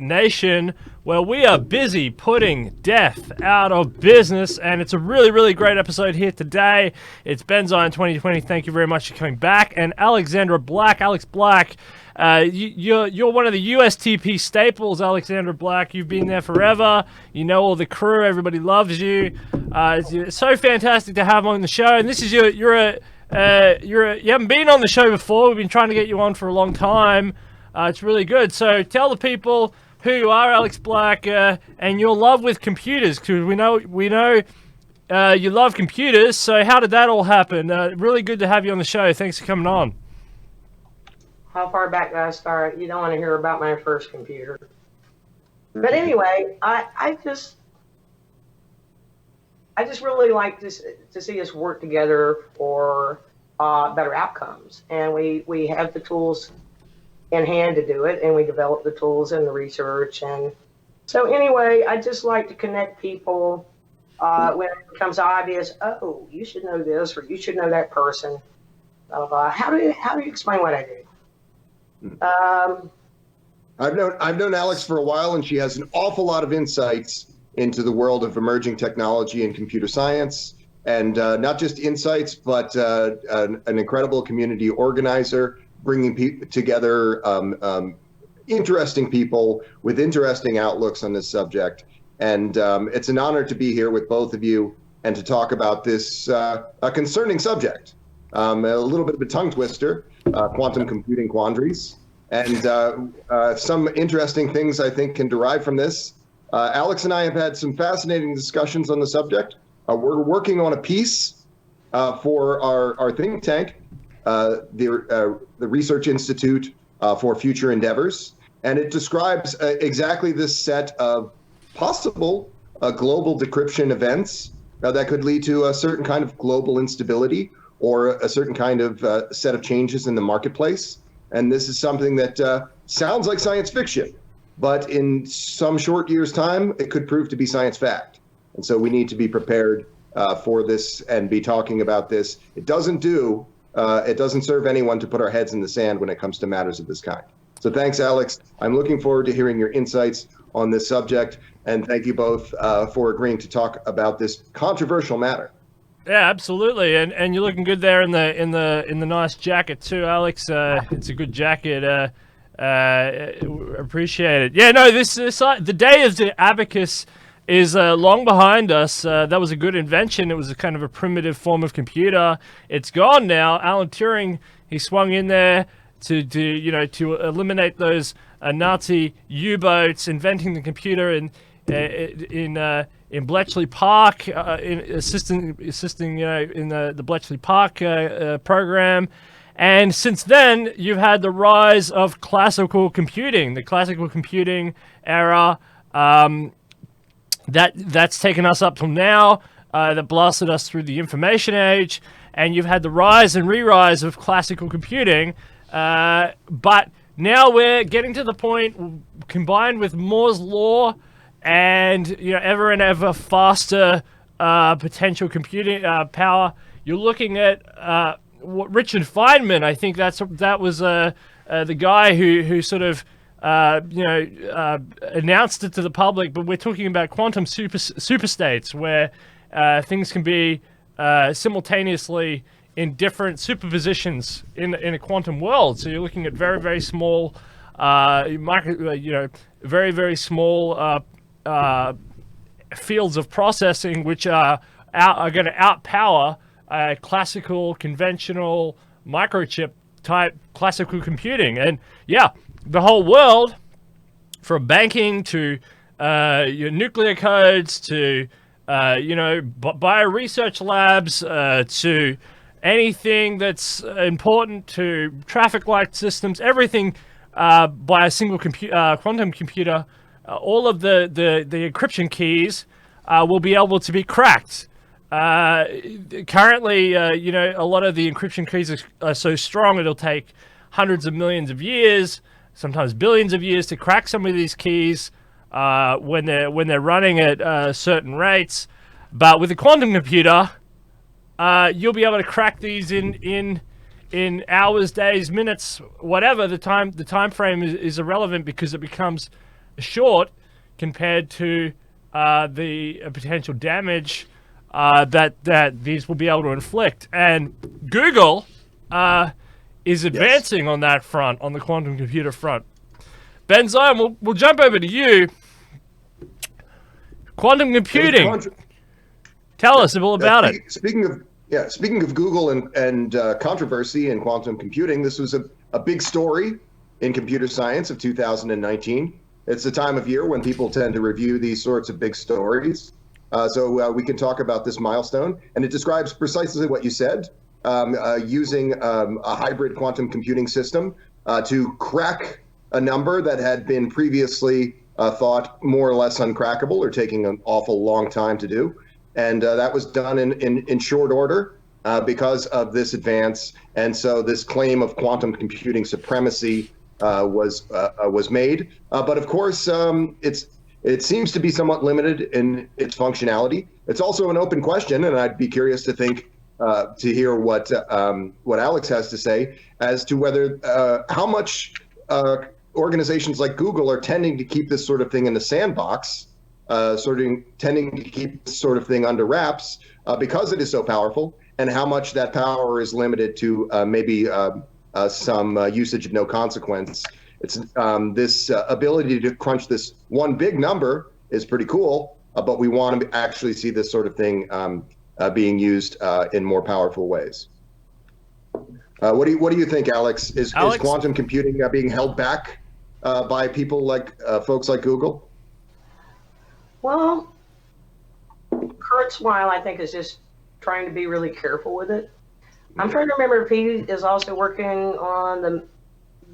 nation, where we are busy putting death out of business. And it's a really, really great episode here today. It's Benzine 2020. Thank you very much for coming back. And Alexandra Black, Alex Black, you're one of the USTP staples, Alexandra Black. You've been there forever. You know all the crew. Everybody loves you. It's so fantastic to have on the show. And this is you haven't been on the show before. We've been trying to get you on for a long time. It's really good. So tell the people who you are, Alex Black, and your love with computers, because we know you love computers. So how did that all happen? Really good to have you on the show. Thanks for coming on. How far back did I start? You don't want to hear about my first computer. But anyway, I just really like to see us work together for better outcomes. And we have the tools in hand to do it, and we develop the tools and the research. And so anyway, I just like to connect people when it becomes obvious, oh, you should know this, or you should know that person. How do you explain what I do? I've known Alex for a while, and she has an awful lot of insights into the world of emerging technology and computer science, and not just insights, but an incredible community organizer, bringing together interesting people with interesting outlooks on this subject. And it's an honor to be here with both of you and to talk about this a concerning subject, a little bit of a tongue twister, quantum computing quandaries, and some interesting things I think can derive from this. Alex and I have had some fascinating discussions on the subject. We're working on a piece for our think tank, the Research Institute for Future Endeavors, and it describes exactly this set of possible global decryption events that could lead to a certain kind of global instability or a certain kind of set of changes in the marketplace. And this is something that sounds like science fiction, but in some short years' time, it could prove to be science fact. And so we need to be prepared for this and be talking about this. It doesn't serve anyone to put our heads in the sand when it comes to matters of this kind. So thanks, Alex. I'm looking forward to hearing your insights on this subject. And thank you both for agreeing to talk about this controversial matter. Yeah, absolutely, and you're looking good there in the nice jacket too, Alex. It's a good jacket. Appreciate it. Yeah, no, this the day of the abacus is long behind us. That was a good invention. It was a kind of a primitive form of computer. It's gone now. Alan Turing, he swung in there to eliminate those Nazi U-boats, inventing the computer in Bletchley Park, assisting in the Bletchley Park program. And since then, you've had the rise of classical computing, the classical computing era that's taken us up till now, that blasted us through the information age. And you've had the rise and re-rise of classical computing. But now we're getting to the point, combined with Moore's law, and ever and ever faster potential computing power. You're looking at what Richard Feynman, I think that was the guy who sort of announced it to the public. But we're talking about quantum superstates, where things can be simultaneously in different superpositions in a quantum world. So you're looking at very, very small, very, very small fields of processing, which are going to outpower classical, conventional, microchip type classical computing. And yeah, the whole world, from banking to your nuclear codes to bioresearch labs to anything that's important to traffic light systems, everything by a single quantum computer. All of the encryption keys will be able to be cracked. Currently, a lot of the encryption keys are so strong it'll take hundreds of millions of years, sometimes billions of years, to crack some of these keys when they're running at certain rates. But with a quantum computer, you'll be able to crack these in hours, days, minutes, whatever. The time frame is irrelevant, because it becomes short compared to the potential damage that these will be able to inflict. And Google is advancing on that front, on the quantum computer front. Ben Zion, we'll jump over to you. Quantum computing. Tell us all about it. Speaking of Google and controversy in quantum computing, this was a big story in computer science of 2019. It's the time of year when people tend to review these sorts of big stories. So we can talk about this milestone, and it describes precisely what you said, using a hybrid quantum computing system to crack a number that had been previously thought more or less uncrackable or taking an awful long time to do. And that was done in short order because of this advance. And so this claim of quantum computing supremacy was made. But of course, it seems to be somewhat limited in its functionality. It's also an open question, and I'd be curious to hear what Alex has to say as to whether how much organizations like Google are tending to keep this sort of thing in the sandbox, tending to keep this sort of thing under wraps because it is so powerful, and how much that power is limited to maybe some usage of no consequence. It's this ability to crunch this one big number is pretty cool, but we want to actually see this sort of thing being used in more powerful ways. What do you think, Alex? Is quantum computing being held back by people like folks like Google? Well, Kurt Smile, I think, is just trying to be really careful with it. I'm trying to remember if he is also working on the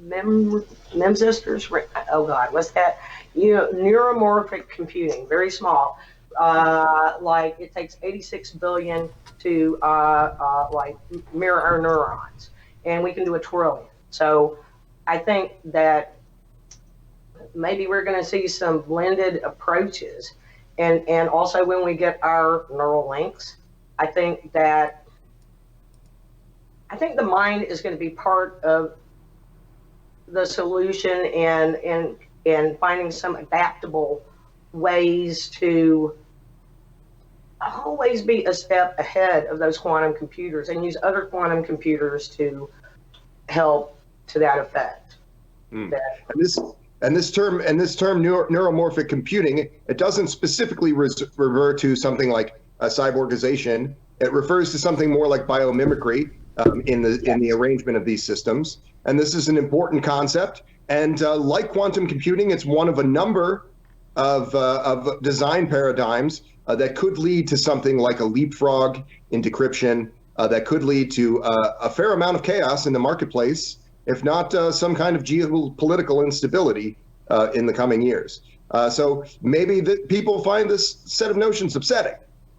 memsisters. Oh God, what's that? Neuromorphic computing, very small. Like it takes 86 billion to like mirror our neurons, and we can do 1 trillion. So I think that maybe we're going to see some blended approaches, and also when we get our neural links, I think the mind is going to be part of the solution, and finding some adaptable ways to always be a step ahead of those quantum computers and use other quantum computers to help to that effect. And this term neuromorphic computing, it doesn't specifically refer to something like a cyborgization. It refers to something more like biomimicry in the arrangement of these systems. And this is an important concept. And like quantum computing, it's one of a number of design paradigms that could lead to something like a leapfrog in decryption, that could lead to a fair amount of chaos in the marketplace, if not some kind of geopolitical instability in the coming years. So maybe people find this set of notions upsetting,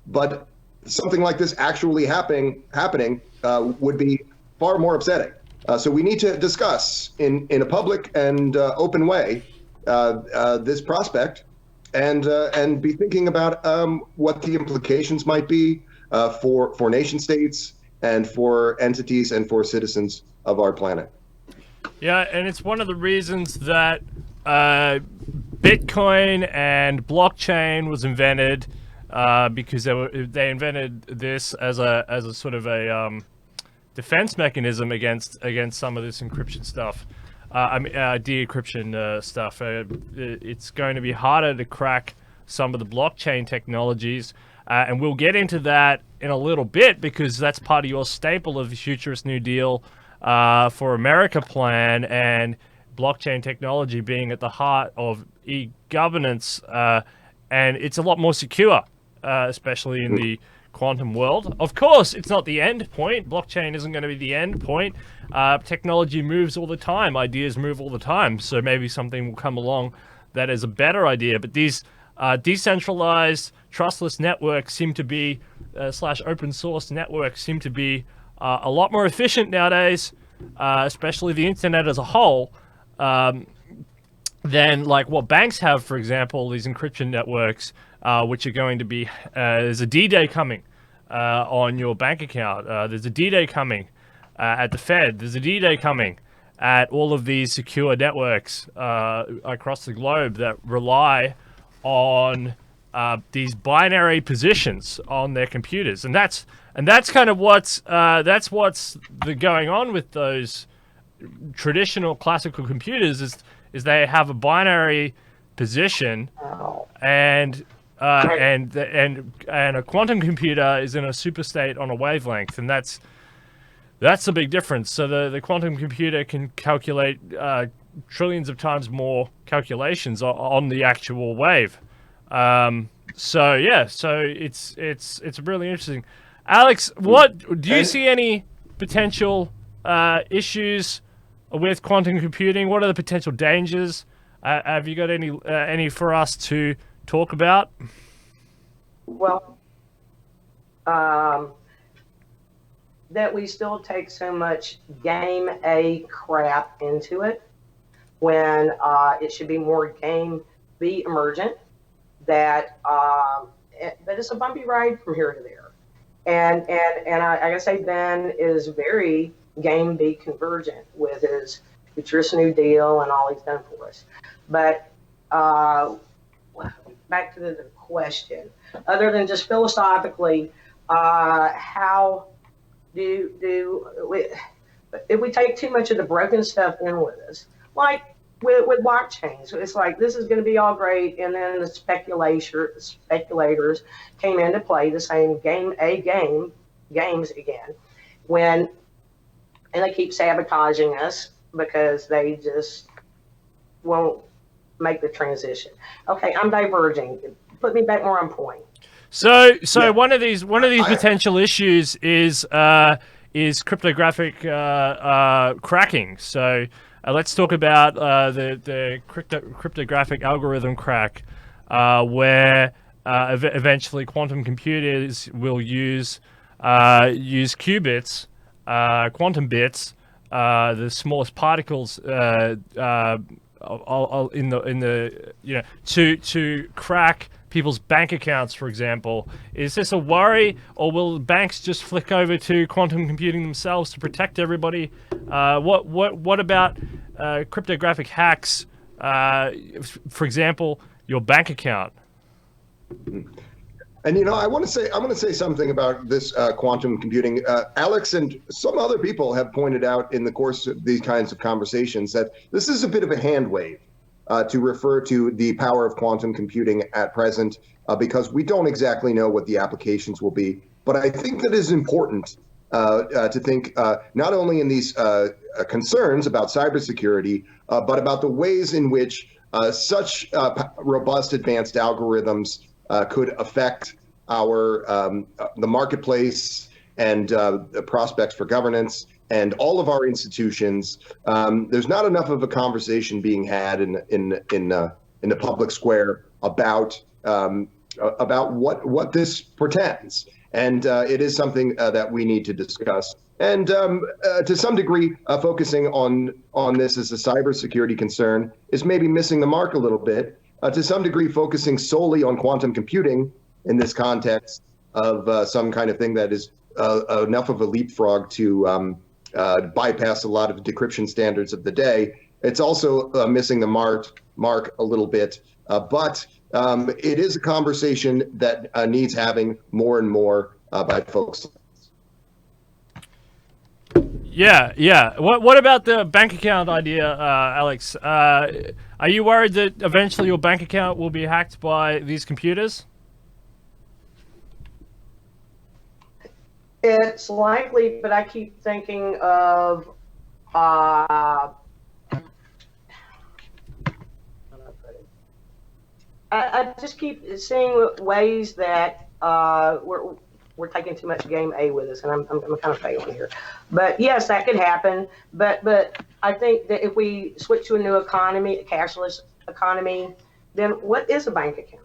but something like this actually happening would be far more upsetting. So we need to discuss in a public and open way this prospect, and be thinking about what the implications might be for nation states and for entities and for citizens of our planet. Yeah, and it's one of the reasons that Bitcoin and blockchain was invented, because they invented this as a sort of a defense mechanism against some of this encryption stuff. De-encryption stuff. It's going to be harder to crack some of the blockchain technologies, and we'll get into that in a little bit, because that's part of your staple of the Futurist New Deal for America plan, and blockchain technology being at the heart of e-governance, and it's a lot more secure, especially in the quantum world. Of course, it's not the end point. Blockchain isn't going to be the end point. Technology moves all the time. Ideas move all the time. So maybe something will come along that is a better idea. But these decentralized, trustless networks seem to be, / open source networks seem to be a lot more efficient nowadays, especially the internet as a whole, than like what banks have, for example, these encryption networks, which are going to be, there's a D-Day coming on your bank account. There's a D-Day coming at the Fed. There's a D-Day coming at all of these secure networks across the globe that rely on these binary positions on their computers, and that's kind of what's going on with those traditional classical computers is they have a binary position, and a quantum computer is in a superstate on a wavelength, and that's the big difference. So the quantum computer can calculate trillions of times more calculations on the actual wave. So it's really interesting. Alex, what do you see any potential issues with quantum computing? What are the potential dangers? Have you got any for us to talk about? Well, that we still take so much game A crap into it when it should be more game B emergent. That it's a bumpy ride from here to there, and I gotta say Ben is very game B convergent with his Futurist New Deal and all he's done for us. But back to the question, other than just philosophically, how do we, if we take too much of the broken stuff in with us, like with blockchains, it's like this is going to be all great, and then the speculators came into play, the same games again, and they keep sabotaging us because they just won't make the transition. Okay, I'm diverging. Put me back more on point. So one of these potential issues is cryptographic cracking. So let's talk about the cryptographic algorithm crack, where eventually quantum computers will use qubits, quantum bits, the smallest particles in the to crack people's bank accounts, for example. Is this a worry, or will banks just flick over to quantum computing themselves to protect everybody? What about cryptographic hacks? For example, your bank account. And I want to say something about this quantum computing. Alex and some other people have pointed out in the course of these kinds of conversations that this is a bit of a hand wave to refer to the power of quantum computing at present, because we don't exactly know what the applications will be. But I think that it is important to think not only in these concerns about cybersecurity, but about the ways in which such robust advanced algorithms could affect the marketplace and the prospects for governance and all of our institutions. There's not enough of a conversation being had in the public square about what this portends, and it is something that we need to discuss. And to some degree, focusing on this as a cybersecurity concern is maybe missing the mark a little bit. To some degree, focusing solely on quantum computing in this context of some kind of thing that is enough of a leapfrog to bypass a lot of decryption standards of the day. It's also missing the mark a little bit, but it is a conversation that needs having more and more by folks. Yeah. What about the bank account idea, Alex? Are you worried that eventually your bank account will be hacked by these computers? It's likely, but I keep thinking of I just keep seeing ways that we're taking too much game A with us, and I'm kind of failing here. But yes, that could happen. But I think that if we switch to a new economy, a cashless economy, then what is a bank account?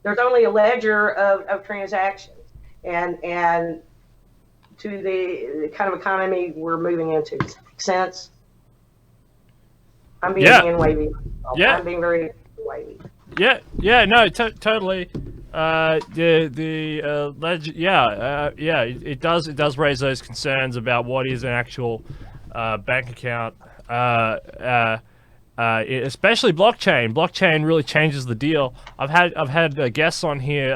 There's only a ledger of transactions. And to the kind of economy we're moving into. Does that make sense? I'm being hand wavy. Yeah. I'm being very wavy. Yeah, no, totally. It does raise those concerns about what is an actual bank account, especially blockchain. Blockchain really changes the deal. I've had guests on here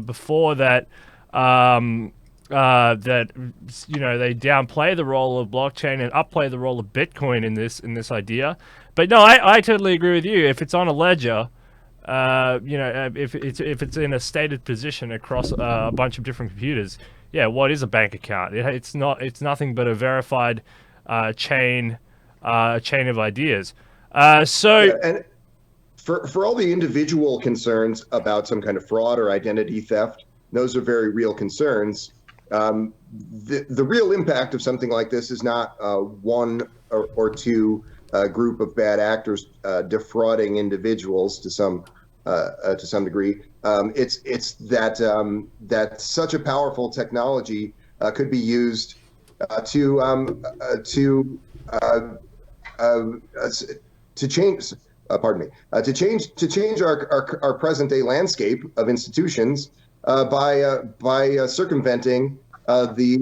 before that that they downplay the role of blockchain and upplay the role of Bitcoin in this idea. But no, I totally agree with you. If it's on a ledger, if it's in a stated position across a bunch of different computers, yeah, what is a bank account? It's nothing but a verified chain of ideas. And for all the individual concerns about some kind of fraud or identity theft, those are very real concerns. The real impact of something like this is not one or two group of bad actors defrauding individuals to some degree. It's that such a powerful technology could be used to change. To change our present day landscape of institutions by circumventing the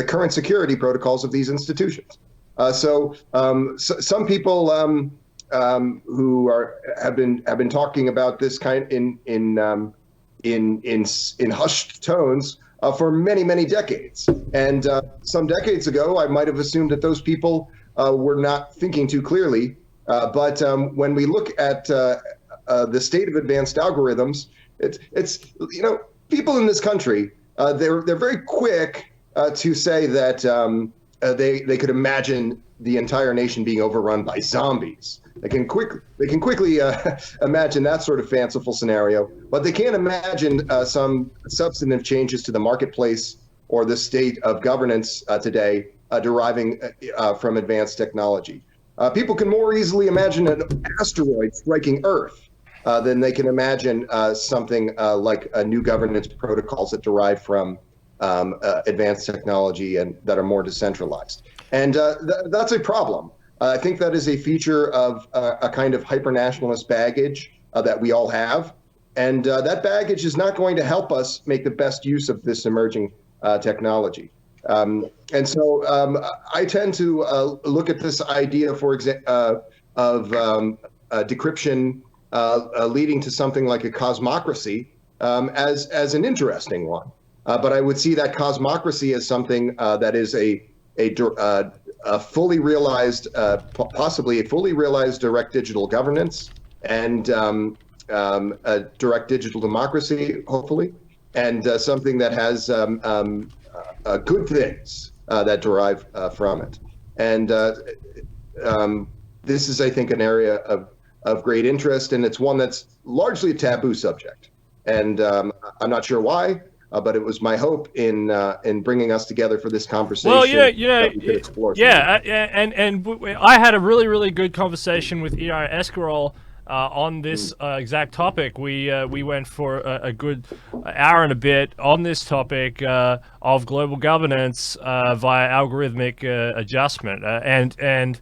current security protocols of these institutions. So some people who have been talking about this kind in hushed tones for many decades. And some decades ago, I might have assumed that those people were not thinking too clearly. But when we look at the state of advanced algorithms, it's people in this country, they're very quick to say that they could imagine the entire nation being overrun by zombies. They can quickly imagine that sort of fanciful scenario, but they can't imagine some substantive changes to the marketplace or the state of governance today deriving from advanced technology. People can more easily imagine an asteroid striking Earth than they can imagine something like new governance protocols that derive from advanced technology and that are more decentralized. And that's a problem. I think that is a feature of a kind of hyper-nationalist baggage that we all have. And that baggage is not going to help us make the best use of this emerging technology. And so I tend to look at this idea, for example, of decryption leading to something like a cosmocracy as an interesting one. But I would see that cosmocracy as something that is a fully realized, possibly a fully realized direct digital governance and a direct digital democracy, hopefully, and something that has good things that derive from it. And this is, I think, an area of great interest, and it's one that's largely a taboo subject. And I'm not sure why, but it was my hope in bringing us together for this conversation. Well, I had a really good conversation with E.R. Esquirol on this exact topic. We went for a good hour and a bit on this topic of global governance via algorithmic adjustment, and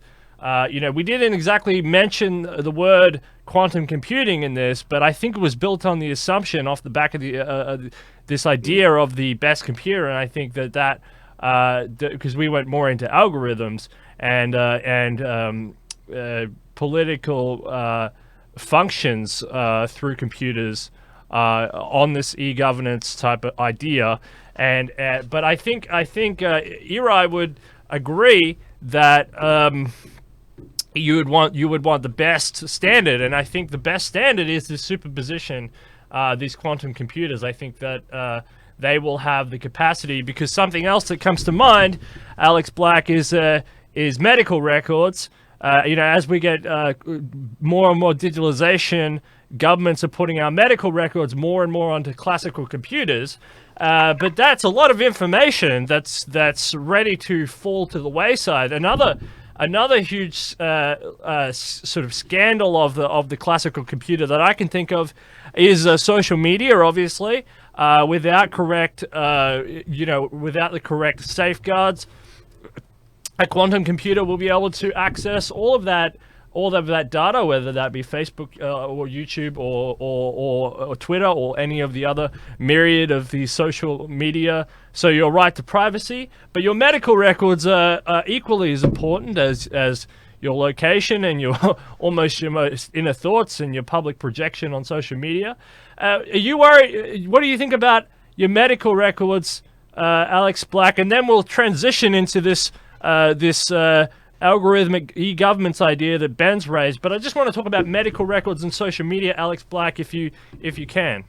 we didn't exactly mention the word quantum computing in this, but I think it was built on the assumption off the back of the this idea of the best computer, and I think that because we went more into algorithms and political functions through computers on this e-governance type of idea, and but I think Eri would agree that you would want the best standard, and I think the best standard is the superposition. These quantum computers, I think that they will have the capacity, because something else that comes to mind, Alex Black, is medical records. As we get more and more digitalization, governments are putting our medical records more and more onto classical computers. But that's a lot of information that's ready to fall to the wayside. Another huge sort of scandal of the classical computer that I can think of is social media. Obviously, without the correct safeguards, a quantum computer will be able to access all of that all of that data, whether that be Facebook or YouTube or Twitter or any of the other myriad of the social media. So your right to privacy, but your medical records are equally as important as your location and your almost your most inner thoughts and your public projection on social media. Are you worried? What do you think about your medical records, Alex Black? And then we'll transition into this algorithmic e-governance idea that Ben's raised. But I just want to talk about medical records and social media, Alex Black, if you can.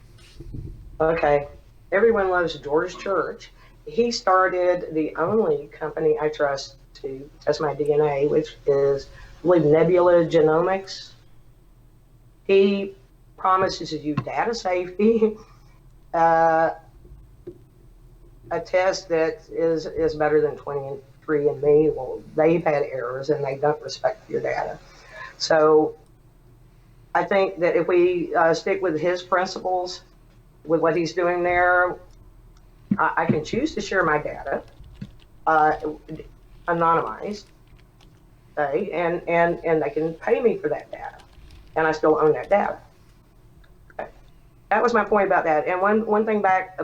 Okay. Everyone loves George Church. He started the only company I trust to test my DNA, which is, I believe, Nebula Genomics. He promises you data safety, a test that is better than 23andMe. Well, they've had errors and they don't respect your data. So I think that if we stick with his principles, with what he's doing there, I can choose to share my data, anonymized, okay, and they can pay me for that data, and I still own that data. Okay. That was my point about that. And one thing that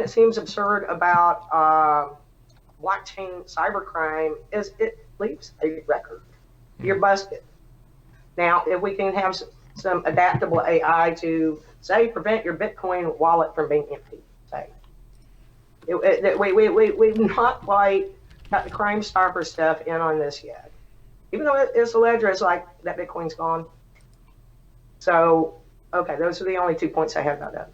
seems absurd about blockchain cybercrime is it leaves a record. You're busted. Now, if we can have some adaptable AI to say prevent your Bitcoin wallet from being empty, say. We've not quite got the Crime Stopper stuff in on this yet. Even though it's a ledger, it's like that Bitcoin's gone. So, okay, those are the only 2 points I have about that.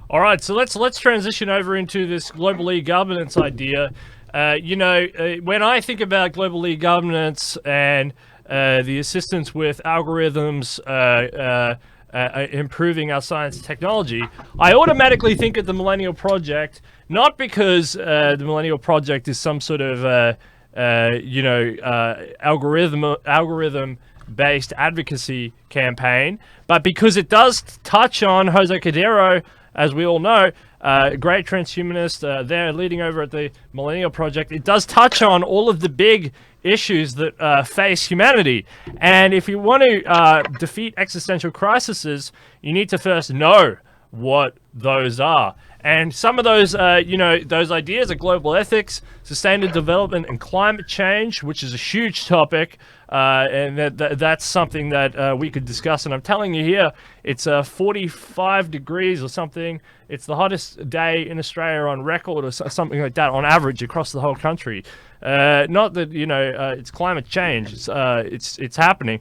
All right, so let's transition over into this global e-governance idea. When I think about global e-governance and the assistance with algorithms, improving our science and technology, I automatically think of the Millennium Project, not because the Millennium Project is some sort of algorithm-based advocacy campaign, but because it does touch on Jose Cordero, as we all know, great transhumanist there leading over at the Millennium Project. It does touch on all of the big issues that face humanity. And if you want to defeat existential crises, you need to first know what those are. And some of those, those ideas are global ethics, sustainable development, and climate change, which is a huge topic. And that's something that we could discuss. And I'm telling you here, it's 45 degrees or something. It's the hottest day in Australia on record or something like that on average across the whole country. Not that, it's climate change. It's happening.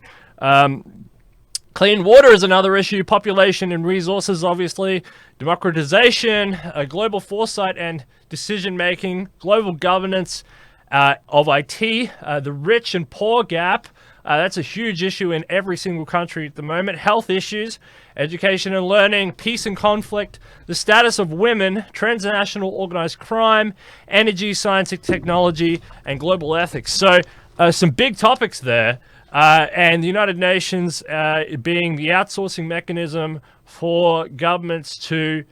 Clean water is another issue, population and resources, obviously, democratization, global foresight and decision-making, global governance of IT, the rich and poor gap. That's a huge issue in every single country at the moment. Health issues, education and learning, peace and conflict, the status of women, transnational organized crime, energy, science and technology, and global ethics. So some big topics there. And the United Nations being the outsourcing mechanism for governments to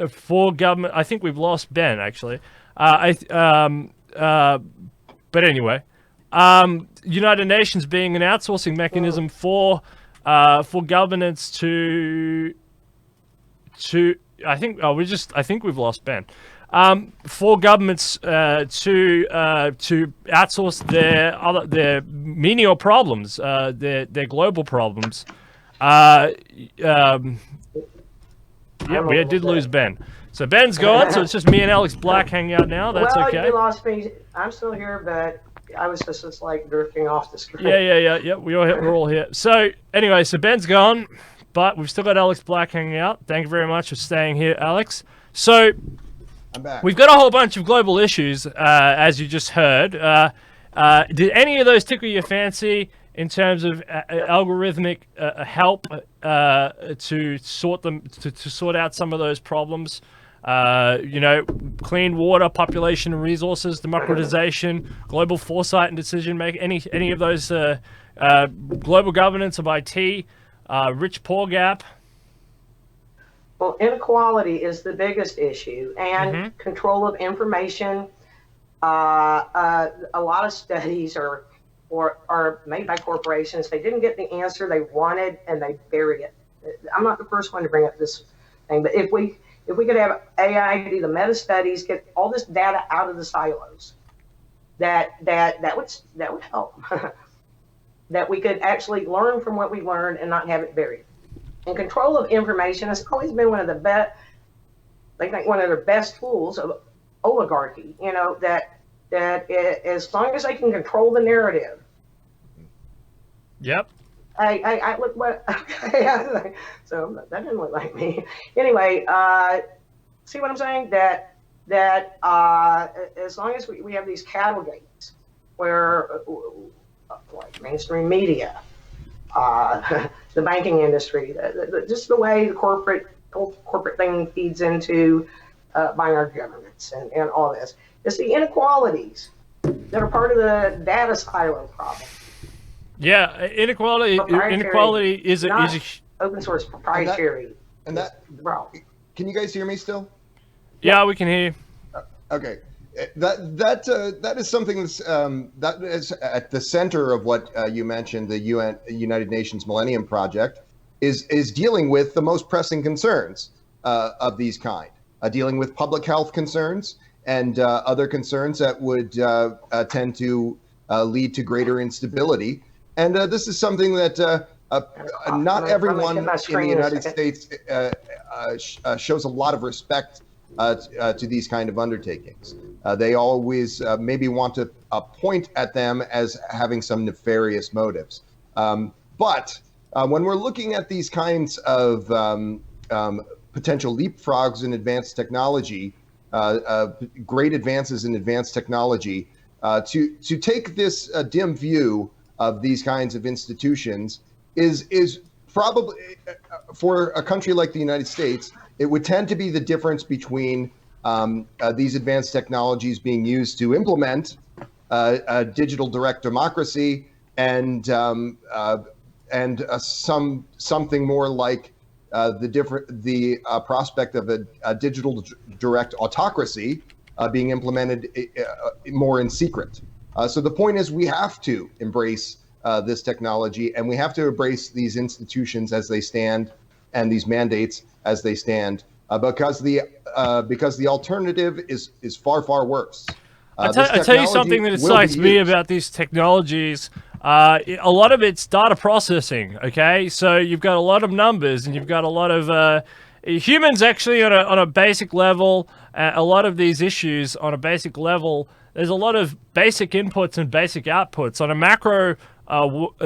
for government. I think we've lost Ben actually. But anyway, United Nations being an outsourcing mechanism for governance to I think we've lost Ben. For governments to outsource their menial problems, their global problems. We did lose Ben. So Ben's gone, so it's just me and Alex Black hanging out now. That's okay. You lost me. I'm still here, but I was just like drifting off the screen. Yeah. We're all here. So anyway, so Ben's gone, but we've still got Alex Black hanging out. Thank you very much for staying here, Alex. So I'm back. We've got a whole bunch of global issues, as you just heard. Did any of those tickle your fancy in terms of algorithmic help to sort out some of those problems? Clean water, population and resources, democratization, global foresight and decision making. Any of those global governance of IT, rich-poor gap. Well, inequality is the biggest issue, and control of information A lot of studies are made by corporations. They didn't get the answer they wanted, and they bury it. I'm not the first one to bring up this thing, but if we could have AI do the meta studies, get all this data out of the silos, that would help. That we could actually learn from what we learned and not have it buried. And control of information has always been one of the best. I think one of the best tools of oligarchy. You know, that as long as they can control the narrative. Yep. I look what. Okay, so that didn't look like me. Anyway, see what I'm saying? That as long as we have these cattle gates where, like mainstream media, the banking industry, just the way the corporate thing feeds into buying our governments and all this. It's the inequalities that are part of the data silo problem. Yeah, inequality is a open source proprietary. And that problem. Can you guys hear me still? Yeah, we can hear you. Okay. That is something that's that is at the center of what you mentioned. The United Nations Millennium Project is dealing with the most pressing concerns of these kind, dealing with public health concerns and other concerns that would tend to lead to greater instability. And this is something that not everyone in the United States shows a lot of respect to these kind of undertakings. They always maybe want to point at them as having some nefarious motives. But when we're looking at these kinds of potential leapfrogs in advanced technology, great advances in advanced technology, to take this dim view of these kinds of institutions is probably, for a country like the United States, it would tend to be the difference between these advanced technologies being used to implement a digital direct democracy and something more like the prospect of a digital direct autocracy being implemented more in secret. So the point is, we have to embrace this technology, and we have to embrace these institutions as they stand and these mandates as they stand, because the alternative is far worse. I tell you something that excites me about these technologies. A lot of it's data processing. Okay, so you've got a lot of numbers, and you've got a lot of humans actually on a basic level. A lot of these issues on a basic level. There's a lot of basic inputs and basic outputs. On a macro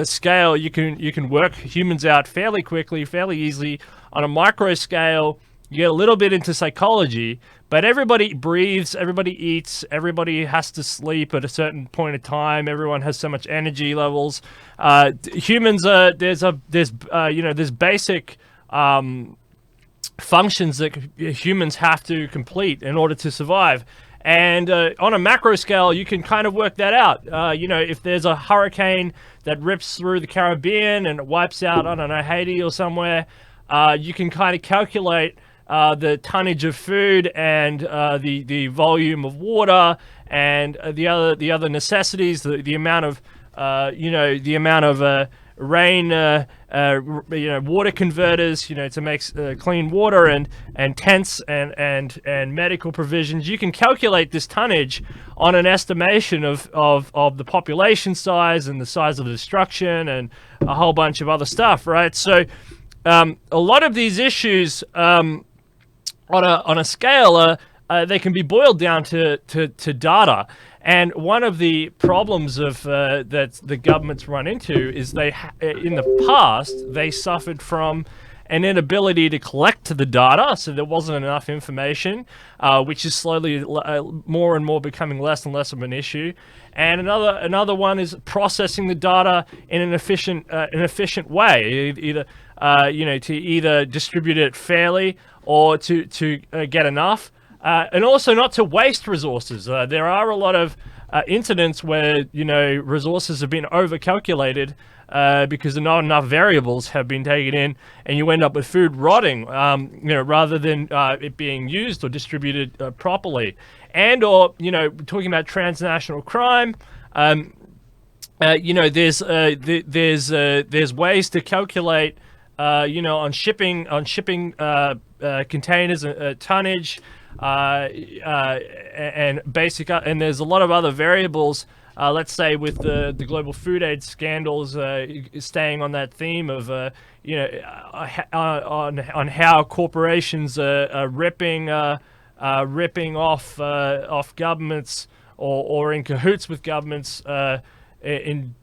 scale, you can work humans out fairly quickly, fairly easily. On a micro scale, you get a little bit into psychology, but everybody breathes, everybody eats, everybody has to sleep at a certain point of time. Everyone has so much energy levels. Humans, there's basic functions that humans have to complete in order to survive. And on a macro scale, you can kind of work that out. If there's a hurricane that rips through the Caribbean and it wipes out, I don't know, Haiti or somewhere, you can kind of calculate the tonnage of food and the volume of water and the other necessities, the amount of rain, water converters, to make clean water and tents and medical provisions. You can calculate this tonnage on an estimation of the population size and the size of the destruction and a whole bunch of other stuff, right? So a lot of these issues on a scale, they can be boiled down to data. And one of the problems of that the governments run into is in the past, they suffered from an inability to collect the data, so there wasn't enough information, which is slowly more and more becoming less and less of an issue. And another one is processing the data in an efficient way, to either distribute it fairly or to get enough. And also not to waste resources. There are a lot of incidents where resources have been overcalculated because not enough variables have been taken in, and you end up with food rotting, rather than it being used or distributed properly. and or talking about transnational crime. There's ways to calculate on shipping containers, tonnage, and basic, and there's a lot of other variables. Let's say with the global food aid scandals, staying on that theme of on how corporations are ripping off governments or in cahoots with governments in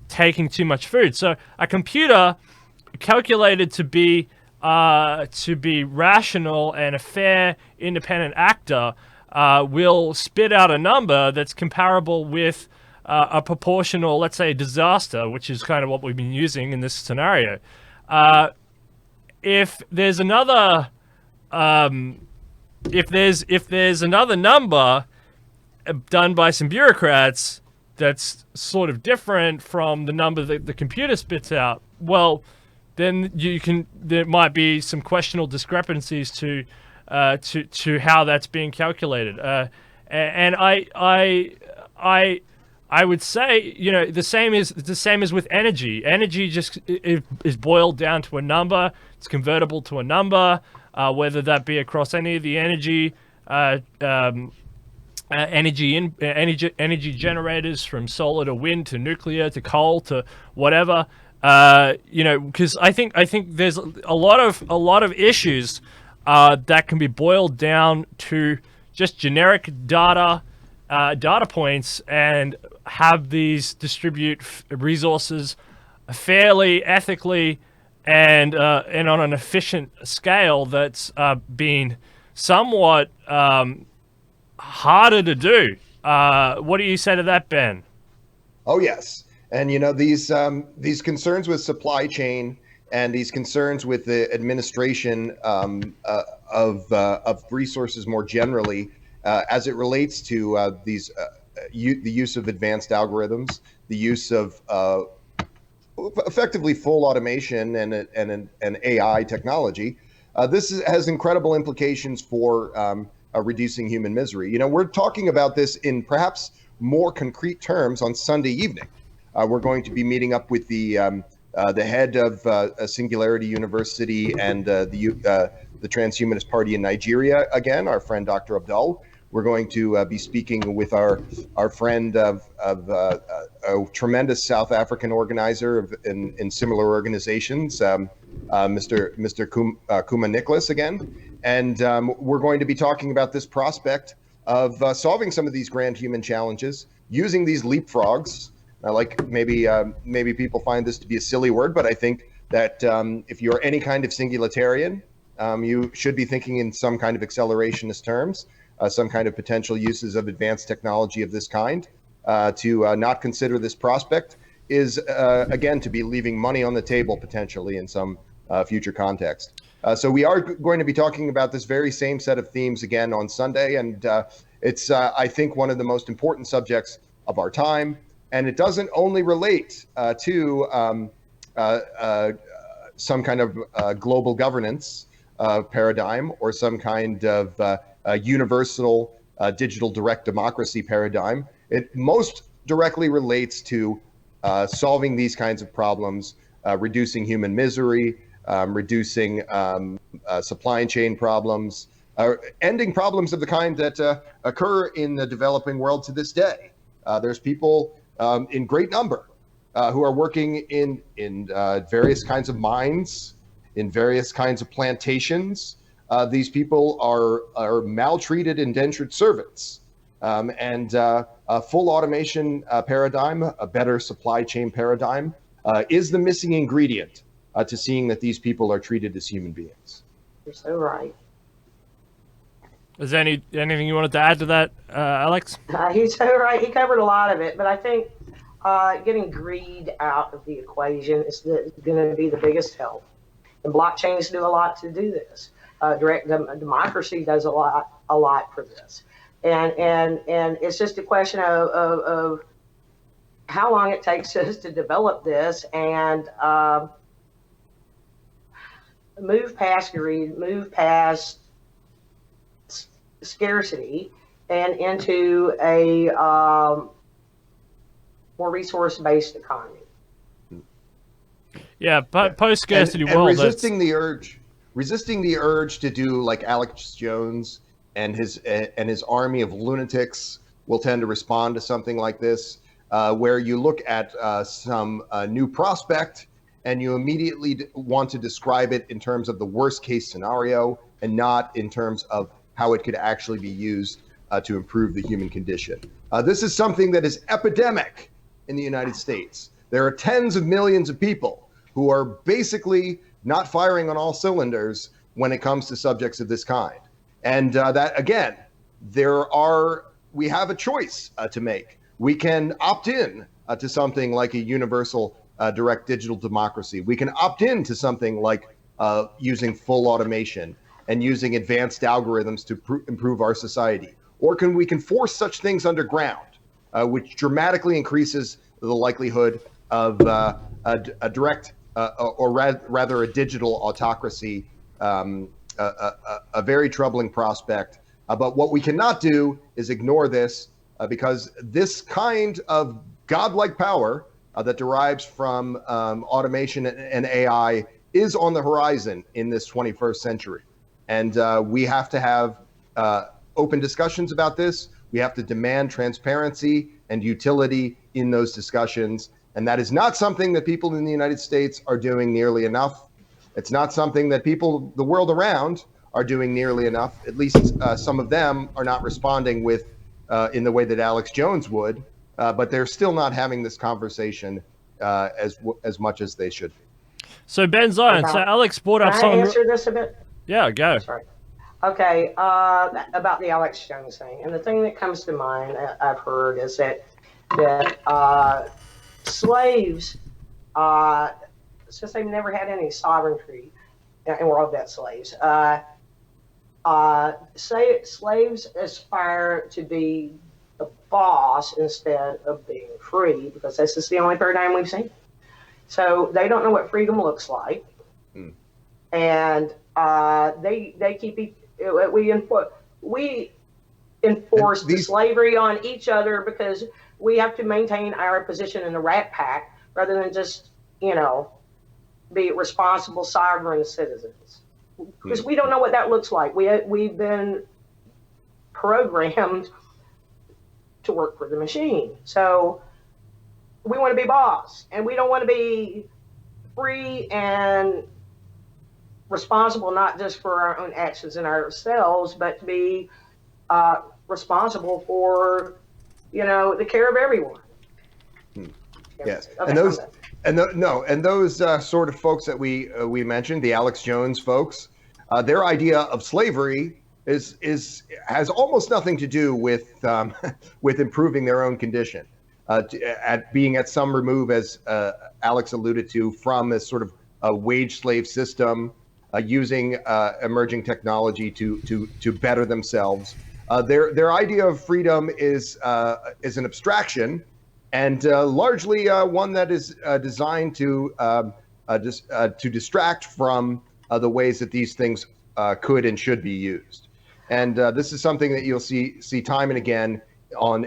taking too much food. So a computer calculated to be rational and a fair, independent actor will spit out a number that's comparable with a proportional, let's say, disaster, which is kind of what we've been using in this scenario. If there's another number done by some bureaucrats that's sort of different from the number that the computer spits out, well, then there might be some questionable discrepancies to how that's being calculated. And I would say, the same as with energy. Energy just is boiled down to a number. It's convertible to a number, whether that be across any of the energy generators, from solar to wind to nuclear to coal to whatever. Because I think there's a lot of issues that can be boiled down to just generic data points, and have these distribute resources fairly, ethically, and on an efficient scale that's been somewhat harder to do. What do you say to that, Ben? Oh, yes. And, these concerns with supply chain and these concerns with the administration of resources more generally, as it relates to the use of advanced algorithms, the use of effectively full automation and AI technology, this has incredible implications for reducing human misery. We're talking about this in perhaps more concrete terms on Sunday evening. We're going to be meeting up with the head of Singularity University and the Transhumanist-Party in Nigeria, again, our friend Dr. Abdul. We're going to be speaking with our friend of a tremendous South African organizer in similar organizations, Mr. Kuma Nicholas again. And we're going to be talking about this prospect of solving some of these grand human challenges using these leapfrogs. Maybe people find this to be a silly word, but I think that if you're any kind of singularitarian, you should be thinking in some kind of accelerationist terms, some kind of potential uses of advanced technology of this kind. To not consider this prospect is, again, to be leaving money on the table potentially in some future context. So we are going to be talking about this very same set of themes again on Sunday, and it's, I think, one of the most important subjects of our time. And it doesn't only relate to some kind of global governance paradigm or some kind of universal digital direct democracy paradigm. It most directly relates to solving these kinds of problems, reducing human misery, reducing supply chain problems, ending problems of the kind that occur in the developing world to this day. There's people in great number who are working in various kinds of mines, in various kinds of plantations. These people are maltreated indentured servants, and a full automation paradigm, a better supply chain paradigm, is the missing ingredient to seeing that these people are treated as human beings. You're so right. Is there anything you wanted to add to that, Alex? He's so right. He covered a lot of it, but I think getting greed out of the equation is going to be the biggest help. And blockchains do a lot to do this. Direct democracy does a lot for this. And it's just a question of how long it takes us to develop this and move past greed, move past scarcity and into a more resource-based economy. Yeah, post-scarcity and world. resisting the urge to do like Alex Jones and his army of lunatics will tend to respond to something like this, where you look at some new prospect and you immediately want to describe it in terms of the worst case scenario and not in terms of how it could actually be used to improve the human condition. This is something that is epidemic in the United States. There are tens of millions of people who are basically not firing on all cylinders when it comes to subjects of this kind. And that, again, we have a choice to make. We can opt in to something like a universal direct digital democracy. We can opt in to something like using full automation and using advanced algorithms to improve our society. Or we can force such things underground, which dramatically increases the likelihood of a direct or rather a digital autocracy, a very troubling prospect. But what we cannot do is ignore this because this kind of godlike power that derives from automation and AI is on the horizon in this 21st century. And we have to have open discussions about this. We have to demand transparency and utility in those discussions. And that is not something that people in the United States are doing nearly enough. It's not something that people the world around are doing nearly enough. At least some of them are not responding with in the way that Alex Jones would, but they're still not having this conversation as much as they should. So Ben Zion, so Alex brought up Can I answer this a bit? Yeah, go. Sorry. Okay, about the Alex Jones thing, and the thing that comes to mind I've heard is that slaves, since they've never had any sovereignty, and we're all debt slaves, slaves aspire to be the boss instead of being free, because this is the only paradigm we've seen. So they don't know what freedom looks like, and they keep we enforce the slavery on each other because we have to maintain our position in the rat pack rather than just, be responsible sovereign citizens. Because we don't know what that looks like. We've been programmed to work for the machine. So we want to be boss, and we don't want to be free and responsible not just for our own actions and ourselves, but to be responsible for, the care of everyone. Yes, okay, and those sort of folks that we mentioned, the Alex Jones folks, their idea of slavery has almost nothing to do with with improving their own condition, being at some remove, as Alex alluded to, from this sort of a wage slave system, using emerging technology to better themselves. Their idea of freedom is an abstraction, and largely one that is designed to distract from the ways that these things could and should be used. And this is something that you'll see time and again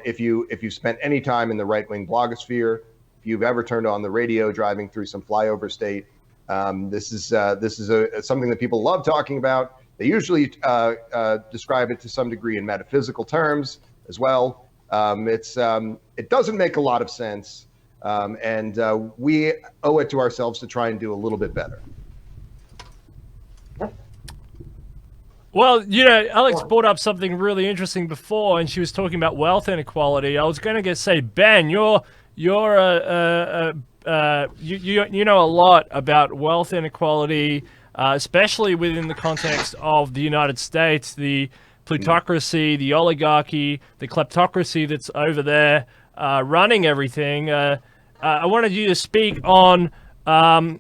if you've spent any time in the right-wing blogosphere, if you've ever turned on the radio driving through some flyover state. This is something that people love talking about. They usually describe it to some degree in metaphysical terms as well. It doesn't make a lot of sense, and we owe it to ourselves to try and do a little bit better. Well, Alex brought up something really interesting before, and she was talking about wealth inequality. I was going to say, Ben, you know a lot about wealth inequality, especially within the context of the United States, the plutocracy, the oligarchy, the kleptocracy that's over there running everything. I wanted you to speak on how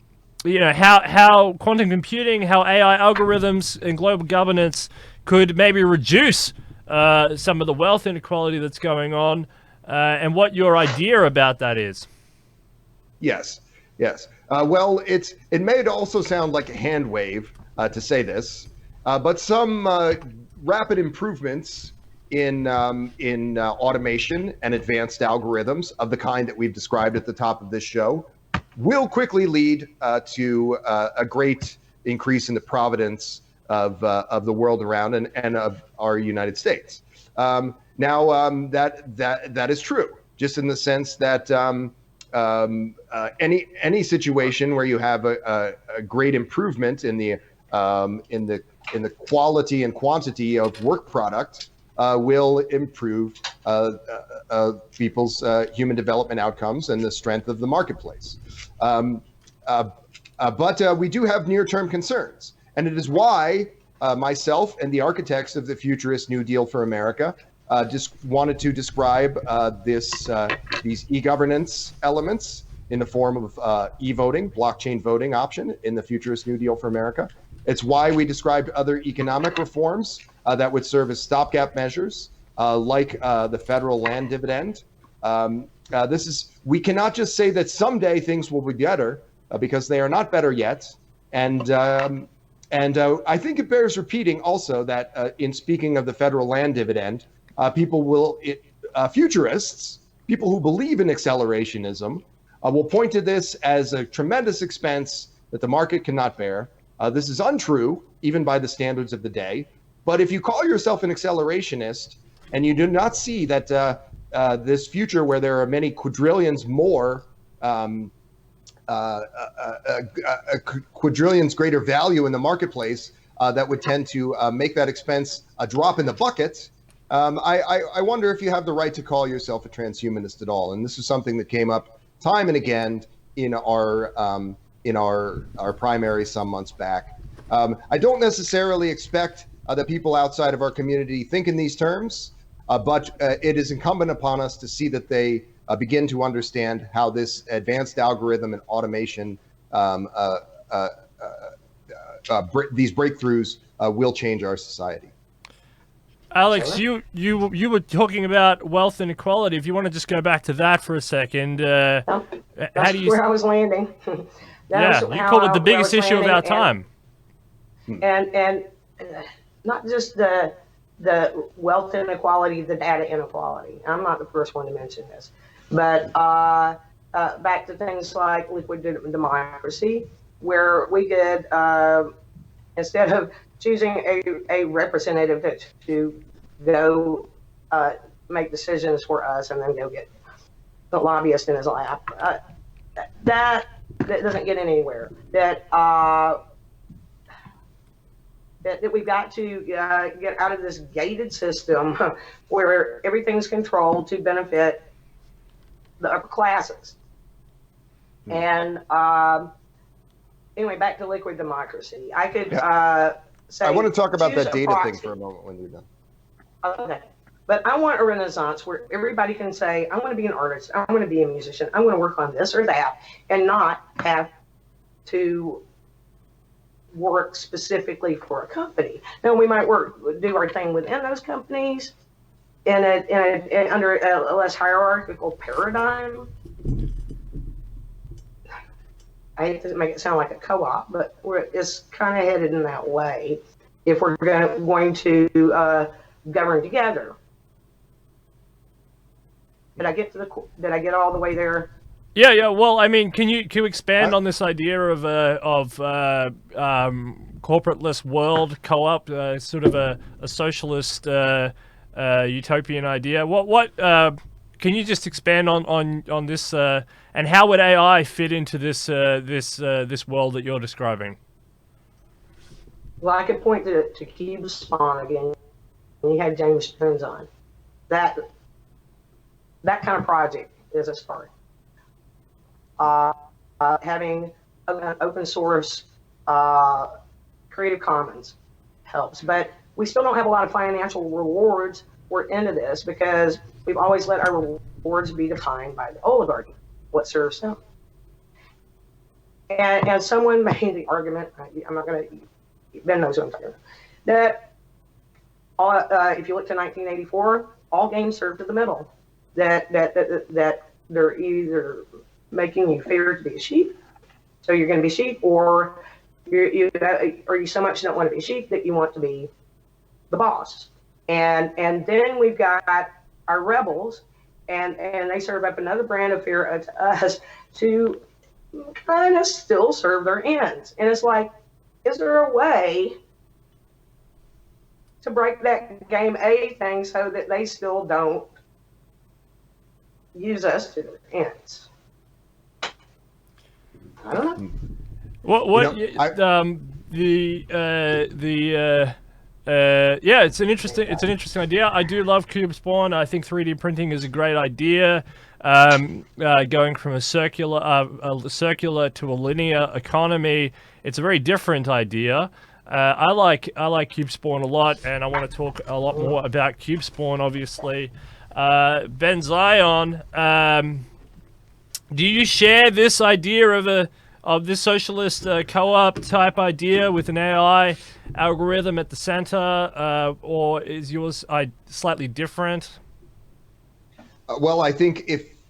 quantum computing, how AI algorithms and global governance could maybe reduce some of the wealth inequality that's going on, and what your idea about that is. Yes. Well, it may also sound like a hand wave to say this, but some rapid improvements in automation and advanced algorithms of the kind that we've described at the top of this show will quickly lead to a great increase in the providence of the world around and of our United States. That is true, just in the sense that any situation where you have a great improvement in the quality and quantity of work product will improve people's human development outcomes and the strength of the marketplace. But we do have near-term concerns, and it is why myself and the architects of the Futurist New Deal for America just wanted to describe these e-governance elements in the form of e-voting, blockchain voting option in the Futurist New Deal for America. It's why we described other economic reforms that would serve as stopgap measures, like the federal land dividend. We cannot just say that someday things will be better, because they are not better yet. And I think it bears repeating also that in speaking of the federal land dividend, futurists, people who believe in accelerationism, will point to this as a tremendous expense that the market cannot bear. This is untrue, even by the standards of the day. But if you call yourself an accelerationist and you do not see that this future where there are many quadrillions more, quadrillions greater value in the marketplace that would tend to make that expense a drop in the bucket, I wonder if you have the right to call yourself a transhumanist at all. And this is something that came up time and again in our primary some months back. I don't necessarily expect that people outside of our community think in these terms, but it is incumbent upon us to see that they begin to understand how this advanced algorithm and automation, these breakthroughs will change our society. Alex, you were talking about wealth inequality. If you want to just go back to that for a second, That's how do you? where I was landing. You called it the biggest issue of our time. And not just the wealth inequality, the data inequality. I'm not the first one to mention this, but back to things like liquid democracy, where we could, instead of choosing a representative to go make decisions for us and then go get the lobbyist in his lap, that doesn't get anywhere. That we've got to get out of this gated system where everything's controlled to benefit the upper classes. And anyway, back to liquid democracy. I could say, I want to talk about that data proxy. thing for a moment when you're done. Okay. But I want a renaissance where everybody can say, I want to be an artist, I want to be a musician, I want to work on this or that, and not have to work specifically for a company. Now, we might do our thing within those companies under a less hierarchical paradigm. I hate to make it sound like a co-op, but it's kind of headed in that way if we're going to govern together. Did I get all the way there? Yeah. Well, I mean, can you expand on this idea of corporateless world co-op, sort of a socialist utopian idea? What can you just expand on this? And how would AI fit into this world that you're describing? Well, I could point to Cube Spawn again. When you had James Jones on, that kind of project is a start. Having an open source Creative Commons helps, but we still don't have a lot of financial rewards. We're into this because we've always let our rewards be defined by the oligarchy, what serves them. And someone made the argument, I'm not going to, Ben knows what I'm talking about, that if you look to 1984, all games serve to the middle. That they're either making you fear to be a sheep, so you're going to be sheep, or you so much don't want to be sheep that you want to be the boss. And then we've got our rebels, and they serve up another brand of fear to us to kind of still serve their ends. And it's like, is there a way to break that game A thing so that they still don't use us to their ends? I don't know. Yeah, it's an interesting idea. I do love cube spawn. I think 3D printing is a great idea. Going from a circular to a linear economy, it's a very different idea. I like cube spawn a lot, and I want to talk a lot more about cube spawn. Obviously, Ben Zion, do you share this idea of this socialist co-op type idea with an AI algorithm at the center, or is yours slightly different? Well, I think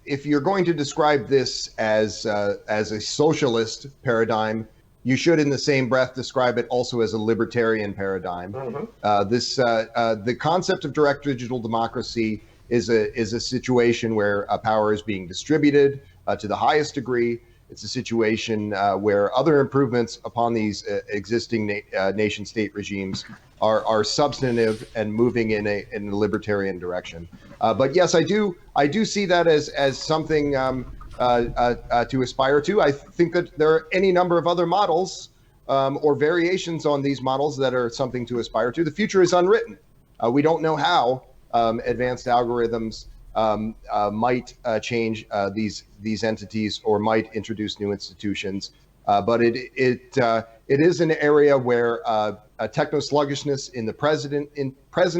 if you're going to describe this as a socialist paradigm, you should, in the same breath, describe it also as a libertarian paradigm. The concept of direct digital democracy is a situation where power is being distributed to the highest degree. It's a situation where other improvements upon these existing nation-state regimes are substantive and moving in a libertarian direction. But yes, I do see that as something to aspire to. I think that there are any number of other models or variations on these models that are something to aspire to. The future is unwritten. We don't know how advanced algorithms might change these entities or might introduce new institutions, but it is an area where techno sluggishness in the present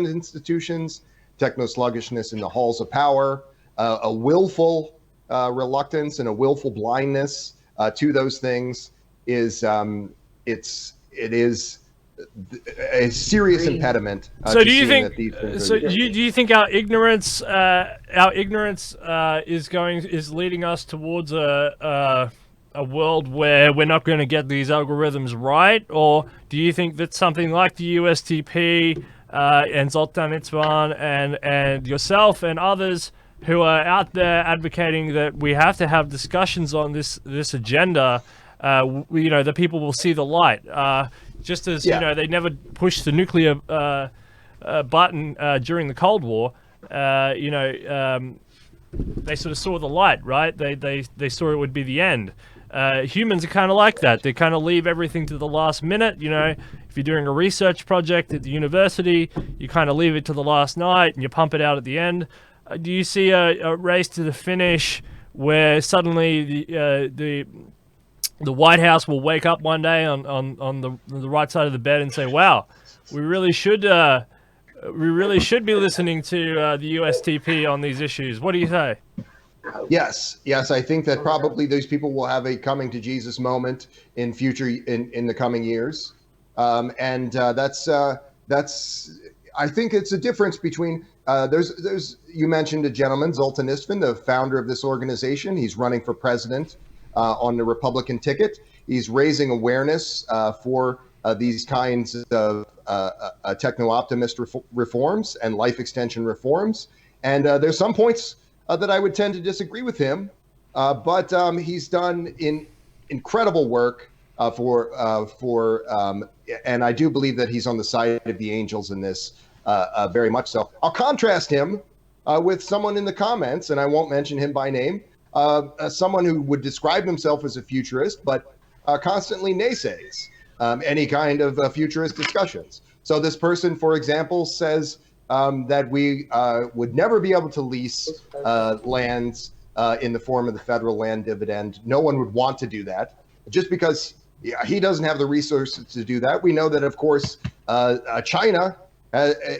institutions, techno sluggishness in the halls of power, a willful reluctance and a willful blindness to those things is a serious impediment. So do you think? So do you think our ignorance is leading us towards a world where we're not going to get these algorithms right, or do you think that something like the USTP and Zoltan Itzvan and yourself and others who are out there advocating that we have to have discussions on this agenda, that people will see the light? Just as they never pushed the nuclear button during the Cold War, they sort of saw the light, right? They saw it would be the end. Humans are kind of like that. They kind of leave everything to the last minute. If you're doing a research project at the university, you kind of leave it to the last night and you pump it out at the end. Do you see a race to the finish where suddenly the White House will wake up one day on the right side of the bed and say, "Wow, we really should be listening to the USTP on these issues"? What do you say? Yes, I think that probably those people will have a coming to Jesus moment in the coming years, and that's I think it's a difference between there's you mentioned a gentleman, Zoltan Istvan, the founder of this organization. He's running for president on the Republican ticket. He's raising awareness for these kinds of techno-optimist reforms and life extension reforms. And there's some points that I would tend to disagree with him, but he's done incredible work and I do believe that he's on the side of the angels in this, very much so. I'll contrast him with someone in the comments, and I won't mention him by name, someone who would describe himself as a futurist, but constantly naysays any kind of futurist discussions. So this person, for example, says that we would never be able to lease lands in the form of the federal land dividend. No one would want to do that just because he doesn't have the resources to do that. We know that, of course,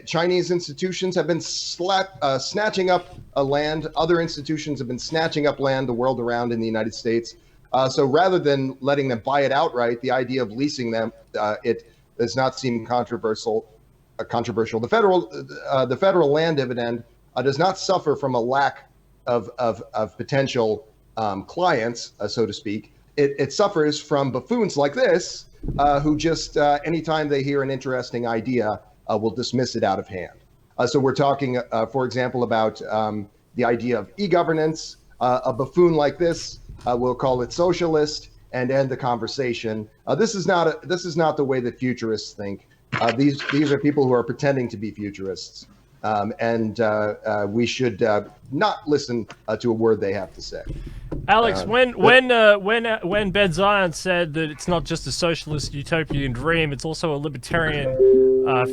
Chinese institutions have been snatching up land. Other institutions have been snatching up land the world around in the United States. So rather than letting them buy it outright, the idea of leasing them, it does not seem controversial. The federal land dividend does not suffer from a lack of potential clients, so to speak. It suffers from buffoons like this, who just anytime they hear an interesting idea, will dismiss it out of hand. So we're talking, for example, about the idea of e-governance. A buffoon like this will call it socialist and end the conversation. This is not the way that futurists think. These are people who are pretending to be futurists, and we should not listen to a word they have to say. Alex, when Ben Zion said that it's not just a socialist utopian dream, it's also a libertarian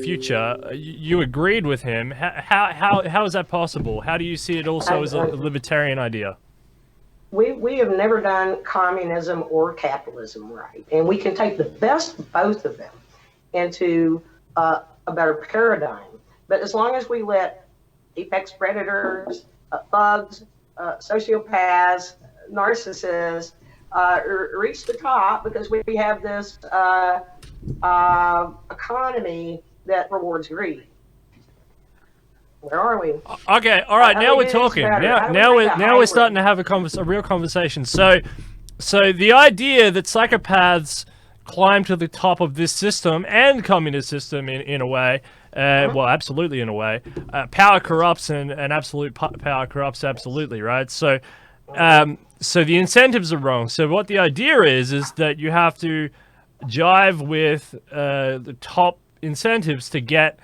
future, you agreed with him. How is that possible? How do you see it also as a libertarian idea? We have never done communism or capitalism right, and we can take the best of both of them into a better paradigm. But as long as we let apex predators, thugs, sociopaths, narcissists reach the top because we have this economy that rewards greed. Where are we? Okay, all right. Now we're talking. Now we're starting to have a real conversation. So the idea that psychopaths climb to the top of this system and communist system in a way, well, absolutely in a way, power corrupts and absolute power corrupts absolutely, right? So the incentives are wrong. So what the idea is that you have to jive with the top incentives to get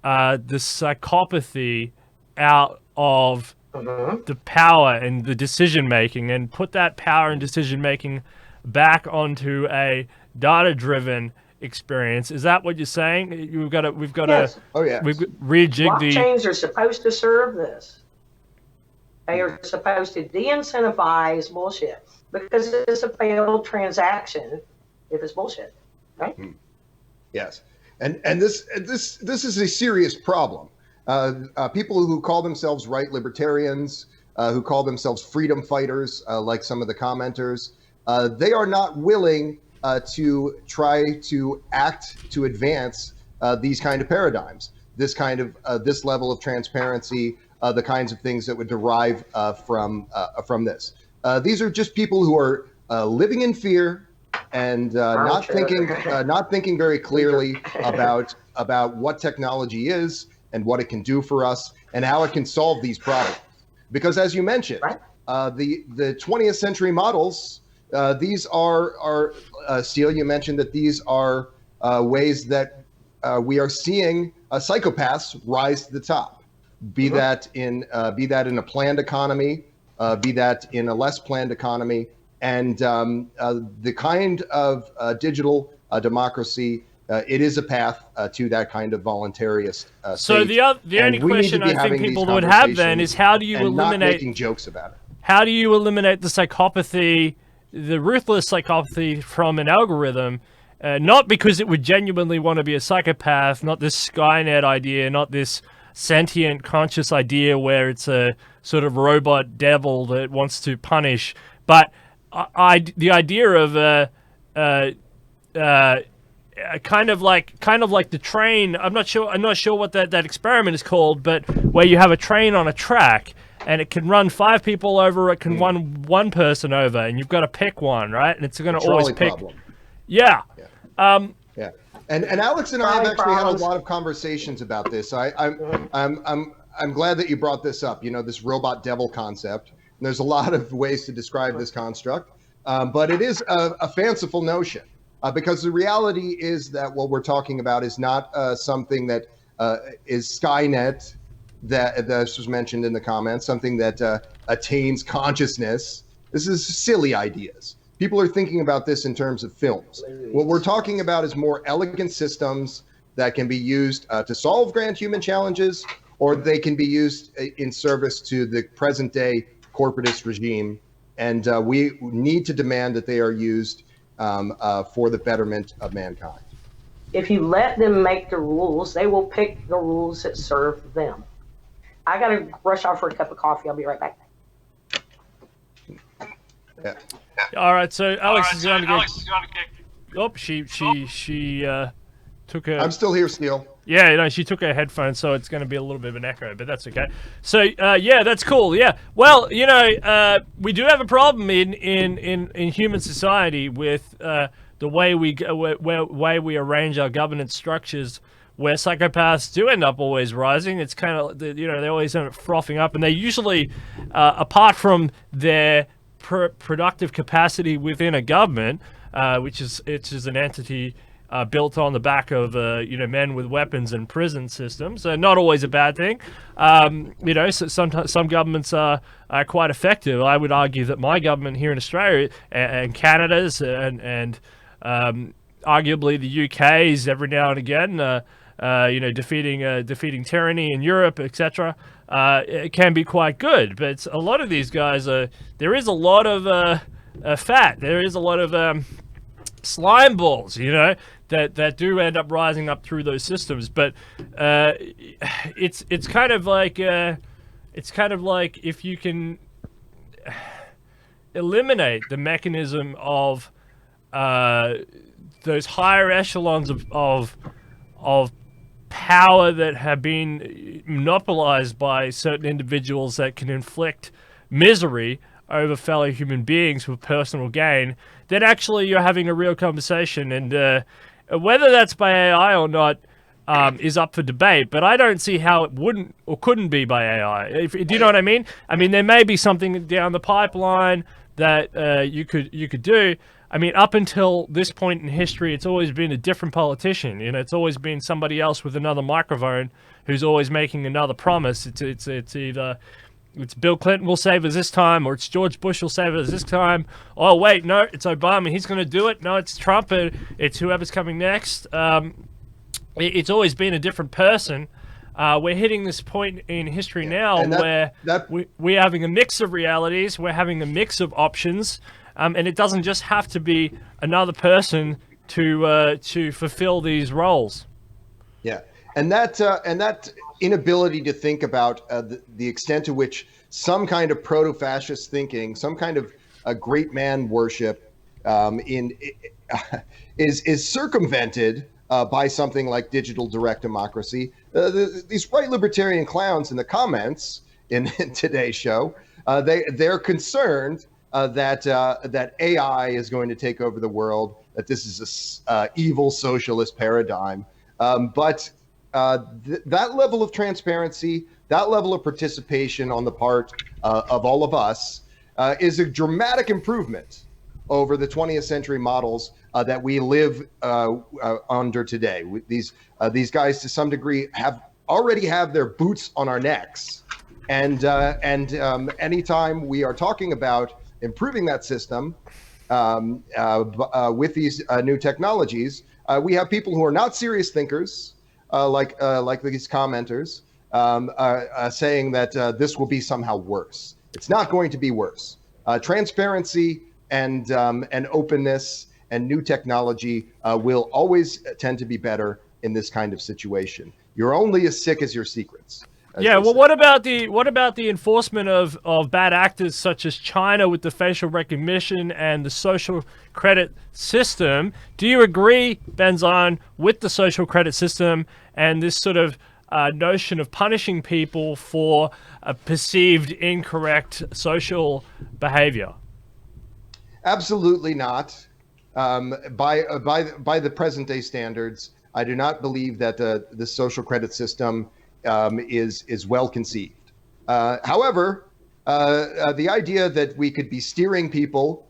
the psychopathy out of the power and the decision making, and put that power and decision making back onto a data-driven experience. Is that what you're saying? We've got Yes. to Oh, yeah. we've rejig the. Blockchains are supposed to serve this. They are supposed to de-incentivize bullshit because it's a failed transaction if it's bullshit, right? Yes, and this is a serious problem. People who call themselves right libertarians, who call themselves freedom fighters, like some of the commenters, they are not willing to try to act to advance these kind of paradigms, this kind of this level of transparency, the kinds of things that would derive from this. These are just people who are living in fear and not thinking very clearly about what technology is and what it can do for us and how it can solve these problems. Because as you mentioned, the 20th century models, these are Steele, you mentioned that these are ways that we are seeing psychopaths rise to the top. Be that in a planned economy, be that in a less planned economy, and the kind of digital democracy, it is a path to that kind of voluntarist So state. the only question I think people would have then is how do you eliminate? Not making jokes about it. How do you eliminate the psychopathy, the ruthless psychopathy from an algorithm? Not because it would genuinely want to be a psychopath, not this Skynet idea, not this sentient conscious idea where it's a sort of robot devil that wants to punish, but the idea of kind of like the train. I'm not sure what that experiment is called, but where you have a train on a track and it can run 5 people over, it can run one person over, and you've got to pick one, right? And it's going to always pick. Problem. Yeah. Yeah. And Alex and I have actually had a lot of conversations about this. I'm glad that you brought this up. You know, this robot devil concept. And there's a lot of ways to describe this construct, but it is a fanciful notion because the reality is that what we're talking about is not something that is Skynet, that this was mentioned in the comments, something that attains consciousness. This is silly ideas. People are thinking about this in terms of films. What we're talking about is more elegant systems that can be used to solve grand human challenges, or they can be used in service to the present day corporatist regime. And we need to demand that they are used for the betterment of mankind. If you let them make the rules, they will pick the rules that serve them. I got to rush off for a cup of coffee. I'll be right back. Yeah. All right, so Alex is going to get. Oh, she took her. I'm still here, Steele. Yeah, no, she took her headphones, so it's going to be a little bit of an echo, but that's okay. So, yeah, that's cool. Yeah, well, you know, we do have a problem in human society with the way we arrange our governance structures, where psychopaths do end up always rising. It's kind of, they always end up frothing up, and they usually, apart from their productive capacity within a government, which is an entity built on the back of men with weapons and prison systems. Not always a bad thing. So sometimes some governments are quite effective. I would argue that my government here in Australia and Canada's and arguably the UK's every now and again, defeating tyranny in Europe, etc. It can be quite good. But a lot of these guys, there is a lot of fat. There is a lot of slime balls, that do end up rising up through those systems. But it's kind of like if you can eliminate the mechanism of those higher echelons of power that have been monopolized by certain individuals that can inflict misery over fellow human beings for personal gain, then actually you're having a real conversation. And whether that's by AI or not is up for debate, but I don't see how it wouldn't or couldn't be by AI. Do you know what I mean? I mean, there may be something down the pipeline that you could do. I mean, up until this point in history, it's always been a different politician. It's always been somebody else with another microphone who's always making another promise. It's either it's Bill Clinton will save us this time, or it's George Bush will save us this time. Oh wait, no, it's Obama. He's going to do it. No, it's Trump. It's whoever's coming next. It's always been a different person. We're hitting this point in history now where we're having a mix of realities. We're having a mix of options. And it doesn't just have to be another person to fulfill these roles. Yeah, and that inability to think about the extent to which some kind of proto-fascist thinking, some kind of great man worship, is circumvented by something like digital direct democracy. These right libertarian clowns in the comments in today's show, they're concerned that AI is going to take over the world, that this is a evil socialist paradigm. But that level of transparency, that level of participation on the part of all of us is a dramatic improvement over the 20th century models that we live under today. These guys, to some degree, already have their boots on our necks. And anytime we are talking about improving that system with these new technologies, we have people who are not serious thinkers, like these commenters, saying that this will be somehow worse. It's not going to be worse. Transparency and openness and new technology will always tend to be better in this kind of situation. You're only as sick as your secrets. Yeah, well, what about the enforcement of bad actors such as China with the facial recognition and the social credit system? Do you agree, Benzon, with the social credit system and this sort of notion of punishing people for a perceived incorrect social behavior? Absolutely not. By the present day standards, I do not believe that the social credit system is well conceived. However, the idea that we could be steering people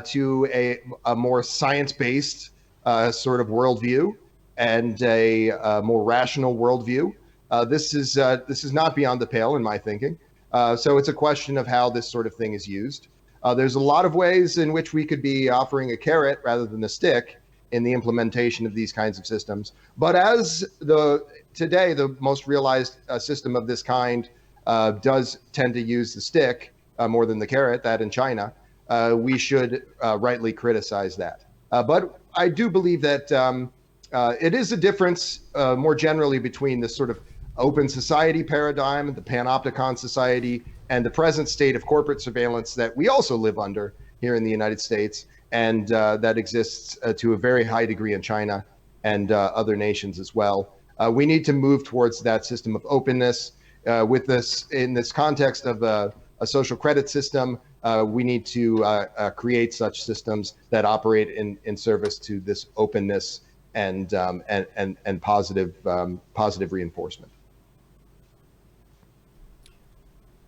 to a more science-based sort of worldview and a more rational worldview, this is not beyond the pale in my thinking. So it's a question of how this sort of thing is used. There's a lot of ways in which we could be offering a carrot rather than a stick in the implementation of these kinds of systems. But as today, the most realized system of this kind does tend to use the stick more than the carrot, that in China, we should rightly criticize that. But I do believe that it is a difference more generally between this sort of open society paradigm, the panopticon society, and the present state of corporate surveillance that we also live under here in the United States, and that exists to a very high degree in China and other nations as well. We need to move towards that system of openness. With this, in this context of a social credit system, we need to create such systems that operate in service to this openness and positive reinforcement.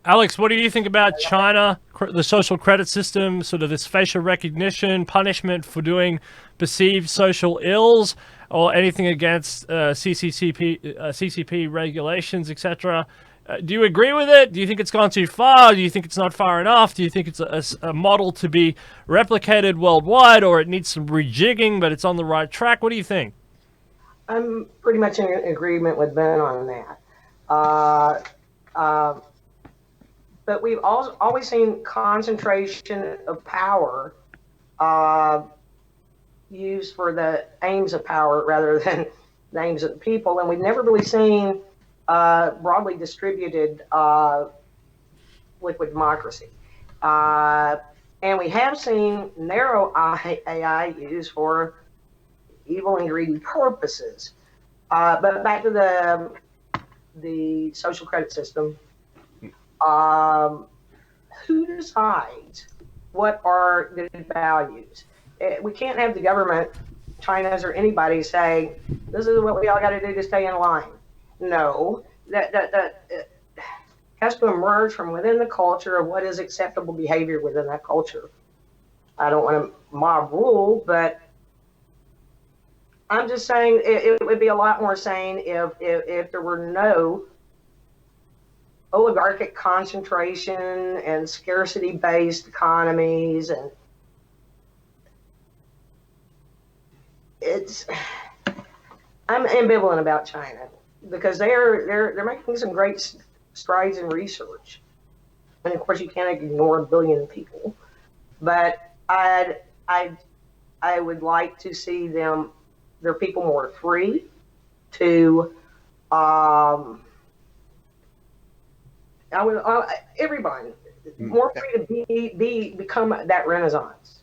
Alex, what do you think about China, the social credit system, sort of this facial recognition, punishment for doing perceived social ills, or anything against CCP regulations, etc.? Do you agree with it? Do you think it's gone too far? Do you think it's not far enough? Do you think it's a model to be replicated worldwide, or it needs some rejigging, but it's on the right track? What do you think? I'm pretty much in agreement with Ben on that. But we've always seen concentration of power used for the aims of power rather than the aims of the people. And we've never really seen broadly distributed liquid democracy. And we have seen narrow AI used for evil and greedy purposes. But back to the social credit system. Who decides what are good values? We can't have the government, China's or anybody, say, this is what we all got to do to stay in line. No, that has to emerge from within the culture of what is acceptable behavior within that culture. I don't want to mob rule, but I'm just saying it would be a lot more sane if there were no oligarchic concentration and scarcity-based economies, and I'm ambivalent about China because they're making some great strides in research, and of course you can't ignore 1 billion people, but I would like to see their people more free to everyone more free to become that renaissance.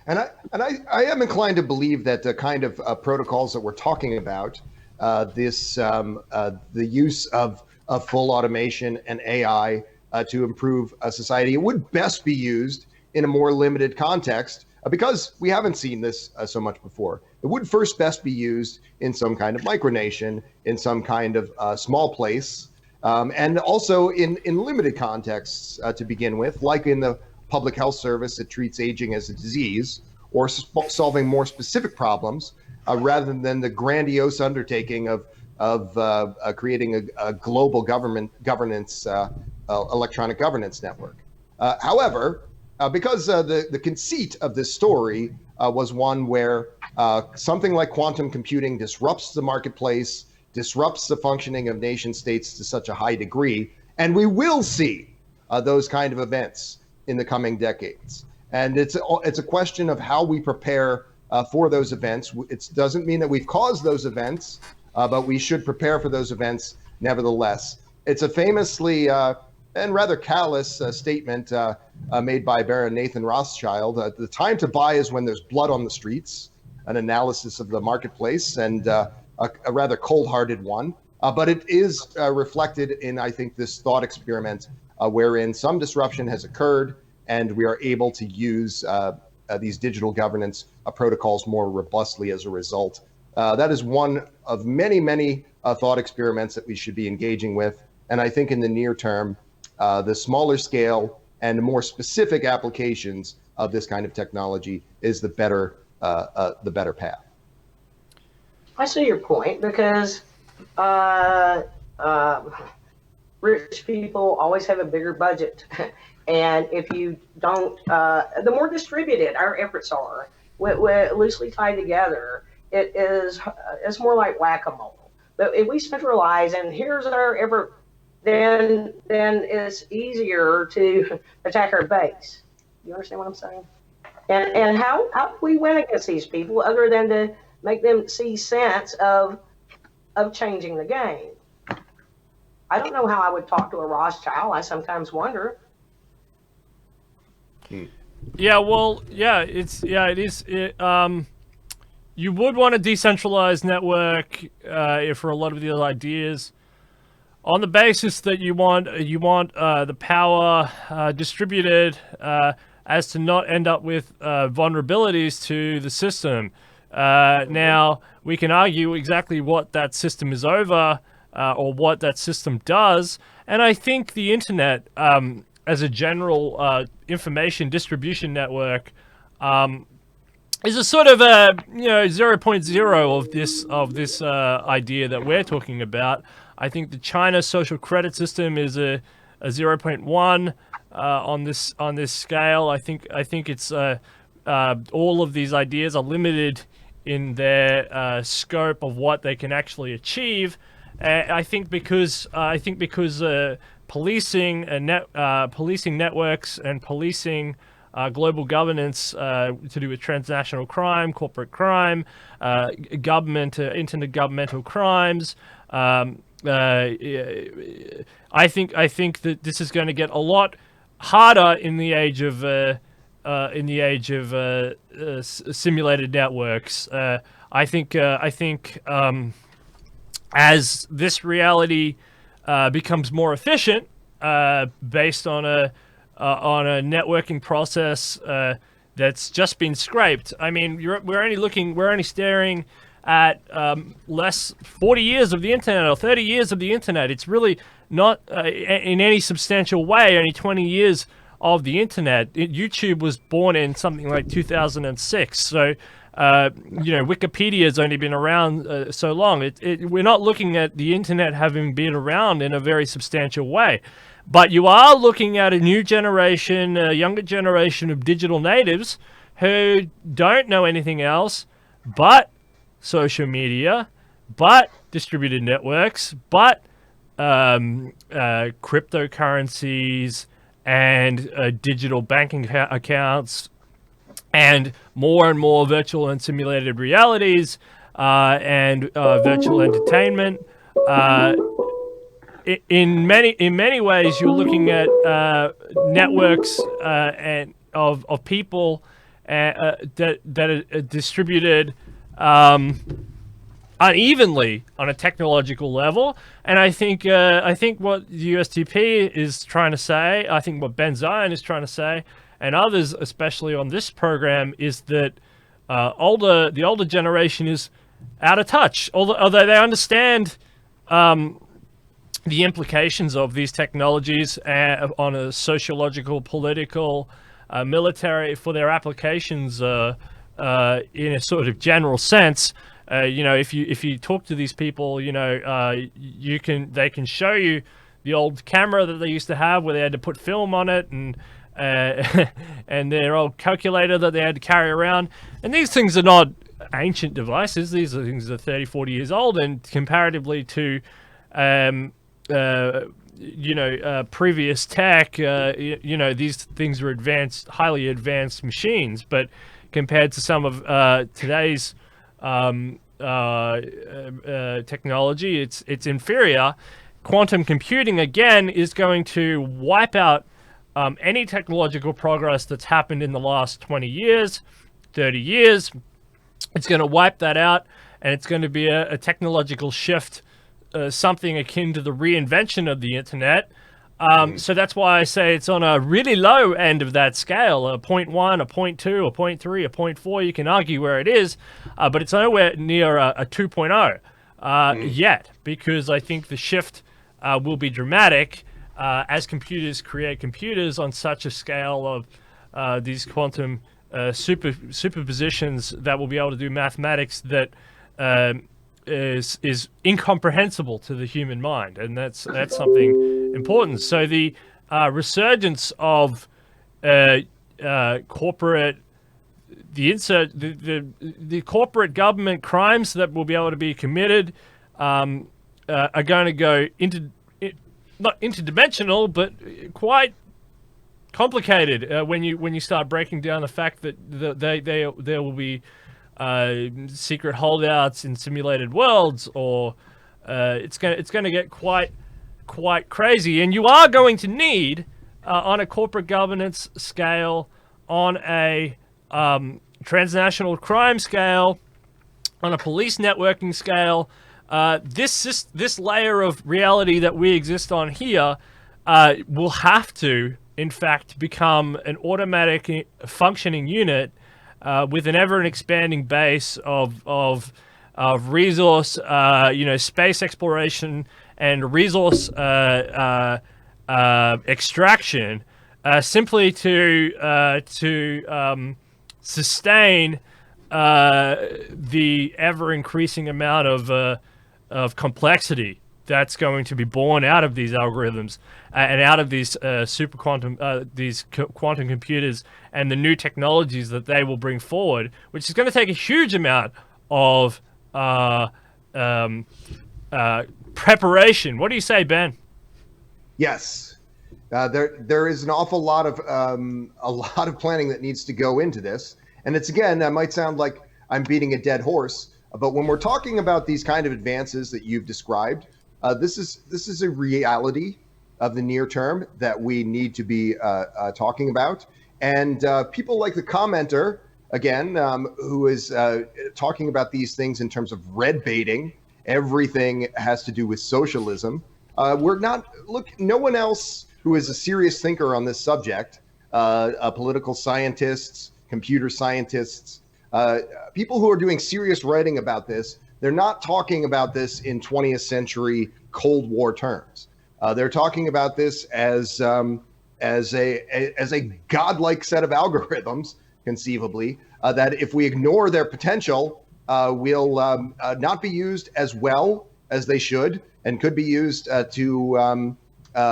And I am inclined to believe that the kind of protocols that we're talking about, the use of full automation and AI to improve society, it would best be used in a more limited context because we haven't seen this so much before. It would first best be used in some kind of micronation, in some kind of small place, and also in limited contexts to begin with, like in the public health service that treats aging as a disease, or solving more specific problems, rather than the grandiose undertaking of creating a global governance, electronic governance network. However, because the conceit of this story was one where something like quantum computing disrupts the marketplace, disrupts the functioning of nation states to such a high degree, and we will see those kind of events in the coming decades. And it's a question of how we prepare for those events. It doesn't mean that we've caused those events, but we should prepare for those events nevertheless. It's a famously and rather callous statement made by Baron Nathan Rothschild. The time to buy is when there's blood on the streets, an analysis of the marketplace, and a rather cold-hearted one. But it is reflected in, I think, this thought experiment wherein some disruption has occurred and we are able to use these digital governance protocols more robustly as a result. That is one of many, many thought experiments that we should be engaging with. And I think in the near term, the smaller scale and more specific applications of this kind of technology is the better path. I see your point because rich people always have a bigger budget. And if you don't, the more distributed our efforts are, loosely tied together, it's more like whack-a-mole. But if we centralize and here's our effort, then it's easier to attack our base. You understand what I'm saying? And how do we win against these people other than to make them see sense of changing the game? I don't know how I would talk to a Rothschild. I sometimes wonder. Yeah, well, it is. You would want a decentralized network for a lot of these ideas, on the basis that you want the power distributed as to not end up with vulnerabilities to the system. Now, we can argue exactly what that system is over, or what that system does, and I think the internet, as a general information distribution network, is a sort of a 0.0 of this idea that we're talking about. I think the China social credit system is a 0.1 on this scale. I think it's all of these ideas are limited in their scope of what they can actually achieve. I think because policing networks and policing global governance to do with transnational crime, corporate crime, intergovernmental crimes. I think that this is going to get a lot harder in the age of simulated networks. I think as this reality becomes more efficient, based on a networking process that's just been scraped. I mean, we're only staring at 40 years of the internet or 30 years of the internet. It's really not in any substantial way only 20 years of the internet. YouTube was born in something like 2006, so Wikipedia has only been around so long. We're not looking at the internet having been around in a very substantial way. But you are looking at a new generation, a younger generation of digital natives who don't know anything else but social media, but distributed networks, but cryptocurrencies and digital banking accounts and more virtual and simulated realities and virtual entertainment. In many ways, you're looking at networks and of people that are distributed unevenly on a technological level, and I think what the USTP is trying to say, I think what Ben Zion is trying to say, and others, especially on this program, is that the older generation is out of touch, although they understand the implications of these technologies on a sociological, political, military, for their applications in a sort of general sense. If you talk to these people, they can show you the old camera that they used to have where they had to put film on it, and their old calculator that they had to carry around. And these things are not ancient devices. These are things that are 30, 40 years old, and comparatively to previous tech, these things are highly advanced machines. But compared to some of today's technology, it's inferior. Quantum computing, again, is going to wipe out any technological progress that's happened in the last 20 years, 30 years. It's going to wipe that out, and it's going to be a technological shift, something akin to the reinvention of the internet. So that's why I say it's on a really low end of that scale, a 0.1, a 0.2, a 0.3, a 0.4. You can argue where it is, but it's nowhere near a 2.0 yet, because I think the shift will be dramatic as computers create computers on such a scale of these quantum superpositions that will be able to do mathematics that is incomprehensible to the human mind, and that's something important. So the resurgence of corporate, the corporate government crimes that will be able to be committed are going to go not interdimensional, but quite complicated when you start breaking down the fact that there will be secret holdouts in simulated worlds, or it's going to get quite crazy. And you are going to need on a corporate governance scale, on a transnational crime scale, on a police networking scale, this layer of reality that we exist on here will have to, in fact, become an automatic functioning unit with an ever expanding base of resource, space exploration and resource extraction, simply to sustain the ever increasing amount of complexity that's going to be born out of these algorithms and out of these quantum computers and the new technologies that they will bring forward, which is going to take a huge amount of preparation. What do you say, Ben? Yes, there is an awful lot of planning that needs to go into this, and it's, again, that might sound like I'm beating a dead horse, but when we're talking about these kind of advances that you've described, this is a reality of the near term that we need to be talking about, and people like the commenter, again, who is talking about these things in terms of red baiting. Everything has to do with socialism. No one else who is a serious thinker on this subject, political scientists, computer scientists, people who are doing serious writing about this, they're not talking about this in 20th century Cold War terms. They're talking about this as a godlike set of algorithms, conceivably, that if we ignore their potential, will not be used as well as they should, and could be used to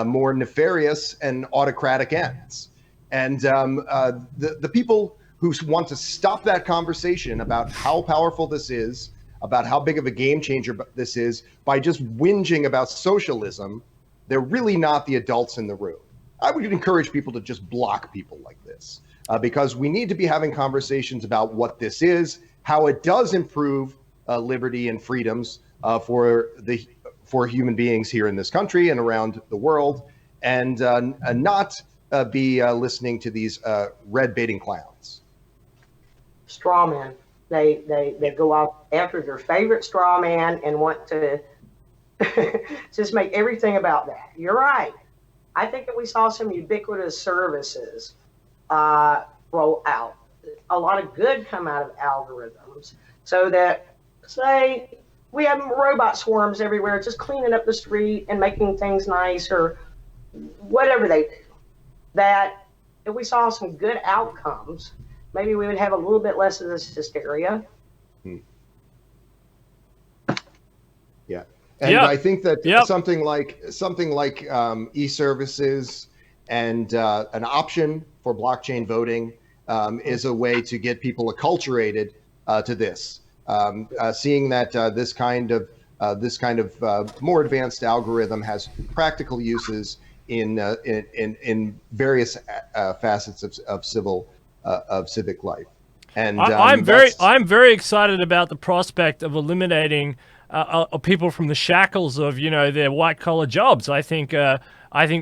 more nefarious and autocratic ends. And the people who want to stop that conversation about how powerful this is, about how big of a game changer this is, by just whinging about socialism, they're really not the adults in the room. I would encourage people to just block people like this, because we need to be having conversations about what this is, how it does improve liberty and freedoms for human beings here in this country and around the world, and not be listening to these red baiting clowns. Straw man. They go out after their favorite straw man and want to just make everything about that. You're right. I think that we saw some ubiquitous services roll out. A lot of good come out of algorithms, so that, say, we have robot swarms everywhere just cleaning up the street and making things nice, or whatever they do. That if we saw some good outcomes, maybe we would have a little bit less of this hysteria. Yeah, and I think that something like e-services and an option for blockchain voting is a way to get people acculturated to this. Seeing that this kind of more advanced algorithm has practical uses in various facets of civic life. And I'm very excited about the prospect of eliminating people from the shackles of their white collar jobs. I think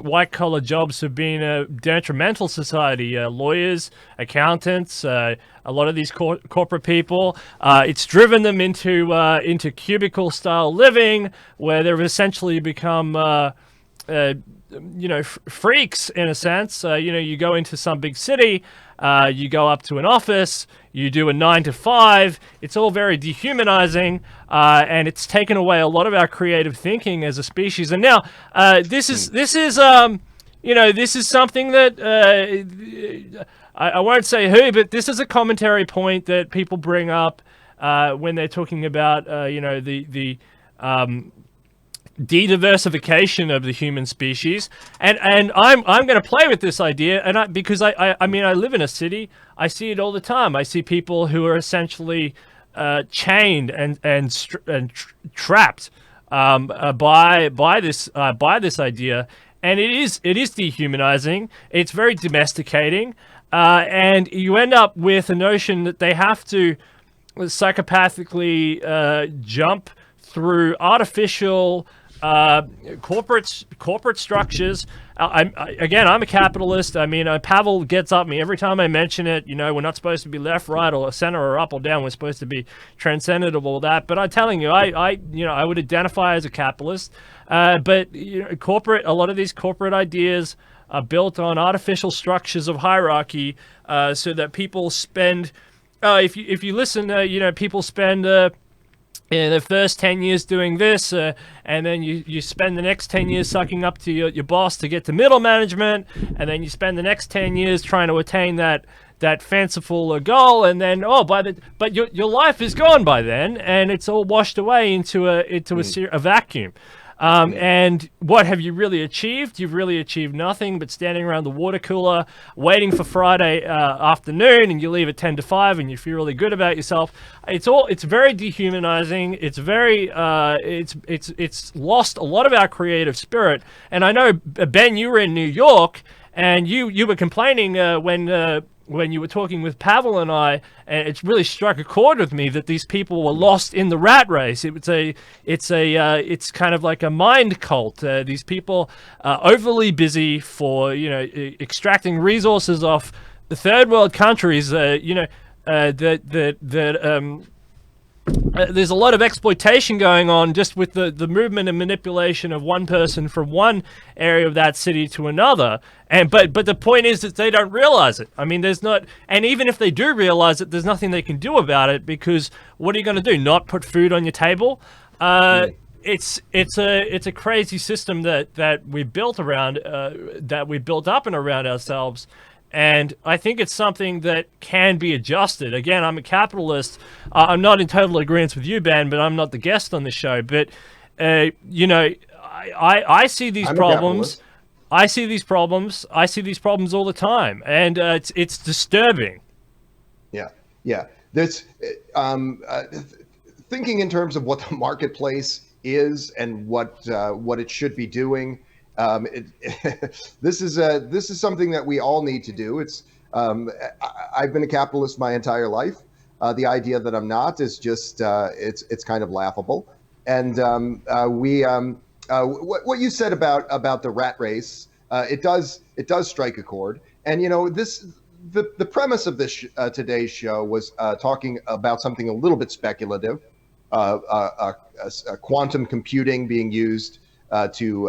white collar jobs have been detrimental to society. Lawyers, accountants, a lot of these corporate people. It's driven them into cubicle style living, where they've essentially become freaks in a sense. You go into some big city, you go up to an office, you do a 9 to 5. It's all very dehumanizing, and it's taken away a lot of our creative thinking as a species. And now, this is something that I won't say who, but this is a commentary point that people bring up when they're talking about the de-diversification of the human species, and I'm going to play with this idea, and because I live in a city, I see it all the time. I see people who are essentially chained and trapped by this idea, and it is dehumanizing. It's very domesticating, and you end up with a notion that they have to psychopathically jump through artificial corporate structures. I'm a capitalist. Pavel gets up me every time I mention it. We're not supposed to be left, right, or center, or up or down. We're supposed to be transcendent of all that. But I'm telling you, I would identify as a capitalist. But a lot of these corporate ideas are built on artificial structures of hierarchy, so that people spend if you listen, people spend the first 10 years doing this, and then you spend the next 10 years sucking up to your boss to get to middle management, and then you spend the next 10 years trying to attain that fanciful goal, and then but your life is gone by then, and it's all washed away into a vacuum. And what have you really achieved? You've really achieved nothing but standing around the water cooler waiting for Friday afternoon, and you leave at 10 to 5 and you feel really good about yourself. It's very dehumanizing. It's very it's lost a lot of our creative spirit. And I know, Ben, you were in New York, and you were complaining when you were talking with Pavel and I, and it's really struck a chord with me that these people were lost in the rat race. It's kind of like a mind cult. These people are overly busy for extracting resources off the third world countries. There's a lot of exploitation going on just with the movement and manipulation of one person from one area of that city to another. But the point is that they don't realize it. I mean, and even if they do realize it, there's nothing they can do about it, because what are you going to do? Not put food on your table? It's a crazy system that we built around that we built up and around ourselves. And I think it's something that can be adjusted. Again, I'm a capitalist. I'm not in total agreement with you, Ben, but I'm not the guest on the show. But, I see these problems. I see these problems. I see these problems all the time. And it's disturbing. Yeah. There's thinking in terms of what the marketplace is and what it should be doing. This is something that we all need to do. I've been a capitalist my entire life. The idea that I'm not is just it's kind of laughable. And what you said about the rat race, it does strike a chord. And the premise of this today's show was talking about something a little bit speculative, quantum computing being used to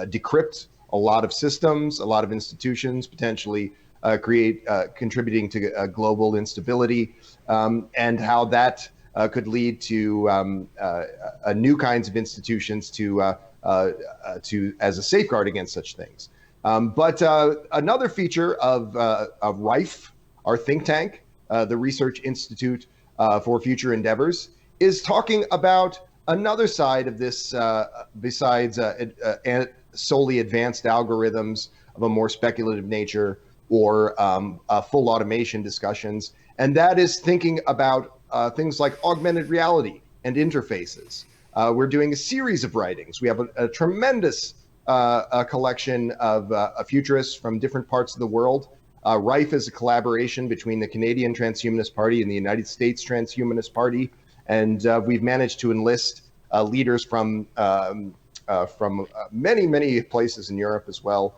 decrypt a lot of systems, a lot of institutions, potentially contributing to global instability, and how that could lead to new kinds of institutions to as a safeguard against such things. But another feature of RIFE, our think tank, the Research Institute for Future Endeavors, is talking about another side of this, besides solely advanced algorithms of a more speculative nature or full automation discussions, and that is thinking about things like augmented reality and interfaces. We're doing a series of writings. We have a tremendous collection of futurists from different parts of the world. RIFE is a collaboration between the Canadian Transhumanist Party and the United States Transhumanist Party. And we've managed to enlist leaders from many places in Europe as well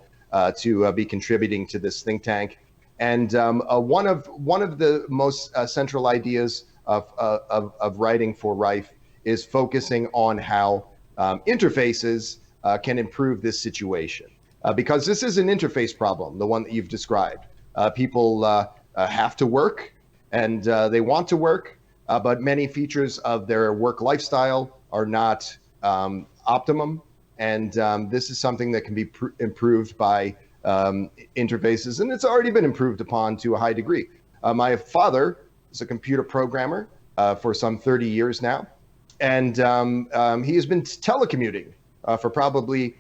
to be contributing to this think tank. And one of the most central ideas of writing for RIFE is focusing on how interfaces can improve this situation, because this is an interface problem, the one that you've described. People have to work, and they want to work. But many features of their work lifestyle are not optimum, and this is something that can be improved by interfaces, and it's already been improved upon to a high degree. My father is a computer programmer for some 30 years now, and he has been telecommuting for probably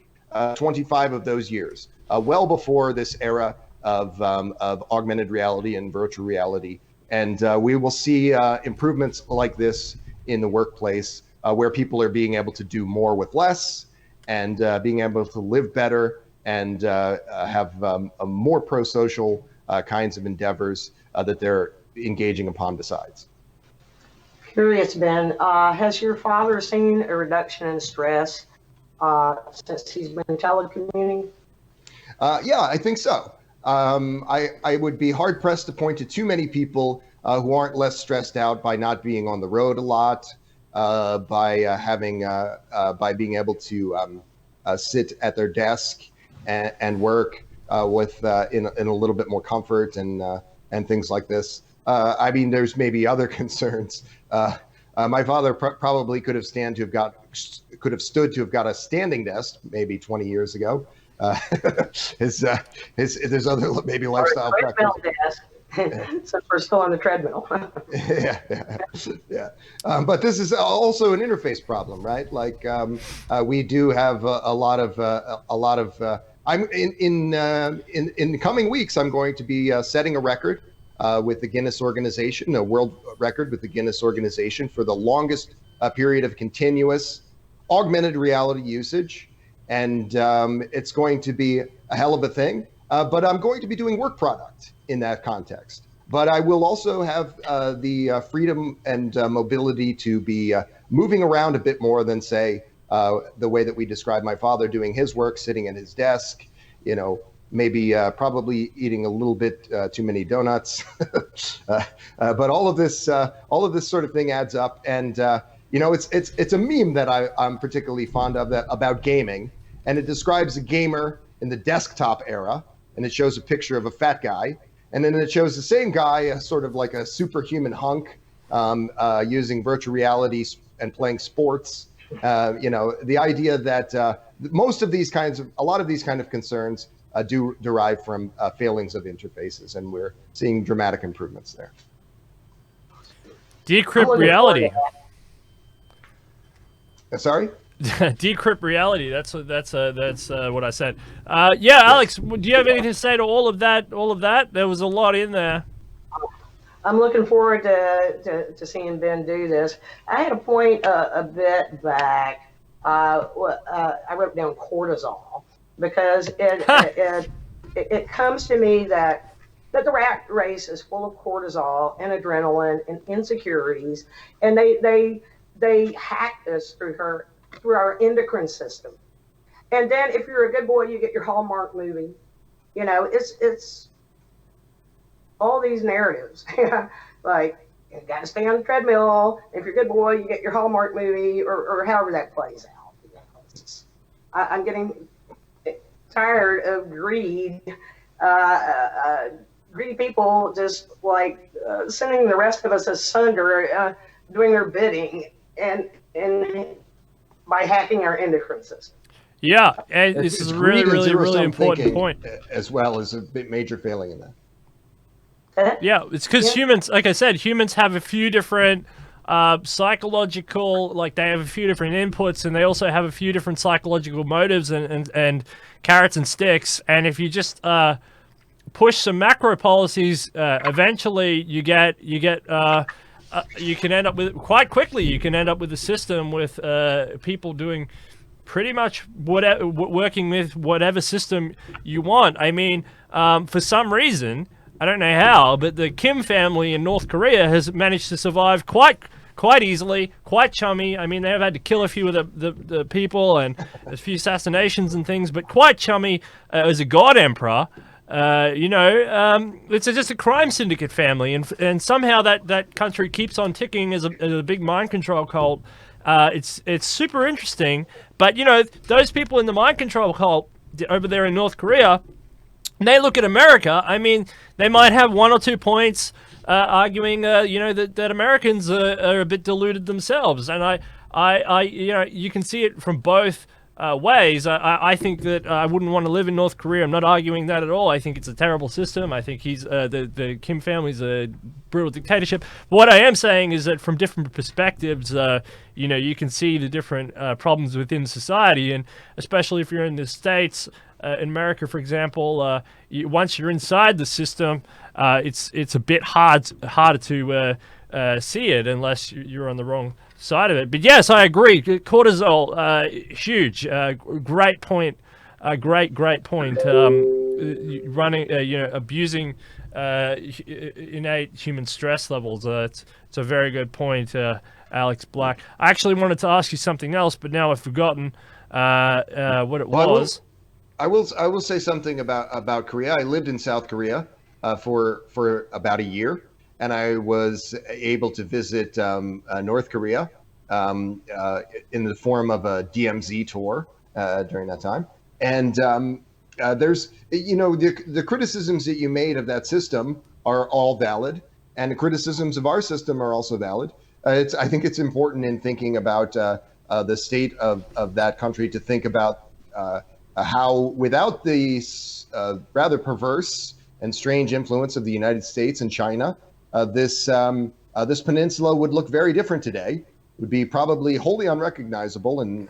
25 of those years, well before this era of augmented reality and virtual reality. And we will see improvements like this in the workplace, where people are being able to do more with less, and being able to live better and have more pro-social kinds of endeavors that they're engaging upon besides. Curious, Ben, has your father seen a reduction in stress since he's been telecommuting? Yeah, I think so. I would be hard pressed to point to too many people who aren't less stressed out by not being on the road a lot, by being able to sit at their desk and work with in a little bit more comfort and things like this. I mean, there's maybe other concerns. My father probably could have stood to have got a standing desk maybe 20 years ago. There's other maybe lifestyle preferences. Since we're still on the treadmill. Yeah. But this is also an interface problem, right? Like we do have a lot of. I'm in the coming weeks. I'm going to be setting a record with the Guinness organization, a world record with the Guinness organization for the longest period of continuous augmented reality usage. And it's going to be a hell of a thing. But I'm going to be doing work product in that context. But I will also have the freedom and mobility to be moving around a bit more than, say, the way that we describe my father doing his work, sitting at his desk, maybe probably eating a little bit too many donuts. But all of this sort of thing adds up. And, it's a meme that I'm particularly fond of about gaming. And it describes a gamer in the desktop era. And it shows a picture of a fat guy. And then it shows the same guy, sort of like a superhuman hunk, using virtual reality and playing sports. The idea that a lot of these kind of concerns do derive from failings of interfaces, and we're seeing dramatic improvements there. Decrypt reality. Sorry? Decrypt reality. That's what I said. Yeah, Alex, do you have anything to say to all of that? There was a lot in there. I'm looking forward to seeing Ben do this. I had a point a bit back. I wrote down cortisol because it comes to me that the rat race is full of cortisol and adrenaline and insecurities, and they hack us through our endocrine system. And then if you're a good boy, you get your Hallmark movie. It's all these narratives. Like, you got to stay on the treadmill. If you're a good boy, you get your Hallmark movie, or however that plays out. I'm getting tired of greed. Greedy people just like sending the rest of us asunder, doing their bidding, and by hacking our endocrine system. Yeah, and this is a really important point. As well as a major failing in that. Yeah, it's because humans, like I said, humans have a few different psychological, like they have a few different inputs, and they also have a few different psychological motives and carrots and sticks. And if you just push some macro policies, eventually you can end up with quite quickly. You can end up with a system with people doing pretty much whatever, working with whatever system you want. I mean, for some reason, I don't know how, but the Kim family in North Korea has managed to survive quite easily, quite chummy. I mean, they have had to kill a few of the people and a few assassinations and things, but quite chummy as a god emperor. It's just a crime syndicate family, and somehow that country keeps on ticking as a big mind control cult. It's super interesting, but those people in the mind control cult over there in North Korea, they look at America. I mean, they might have 1 or 2 points arguing, that Americans are a bit deluded themselves, and you can see it from both ways. I think that I wouldn't want to live in North Korea. I'm not arguing that at all. I think it's a terrible system. I think the Kim family's a brutal dictatorship. What I am saying is that from different perspectives, you can see the different problems within society, and especially if you're in the States. In America, for example, once you're inside the system, it's a bit harder to see it unless you're on the wrong side of it. But yes, I agree. Cortisol, huge. Great point. Great point. Abusing innate human stress levels. It's a very good point, Alex Black. I actually wanted to ask you something else, but now I've forgotten what it was. I will say something about Korea. I lived in South Korea for about a year, and I was able to visit North Korea in the form of a DMZ tour during that time. And there's the criticisms that you made of that system are all valid. and the criticisms of our system are also valid. I think it's important in thinking about the state of that country to think about how, without the rather perverse and strange influence of the United States and China, this peninsula would look very different today. Would be probably wholly unrecognizable in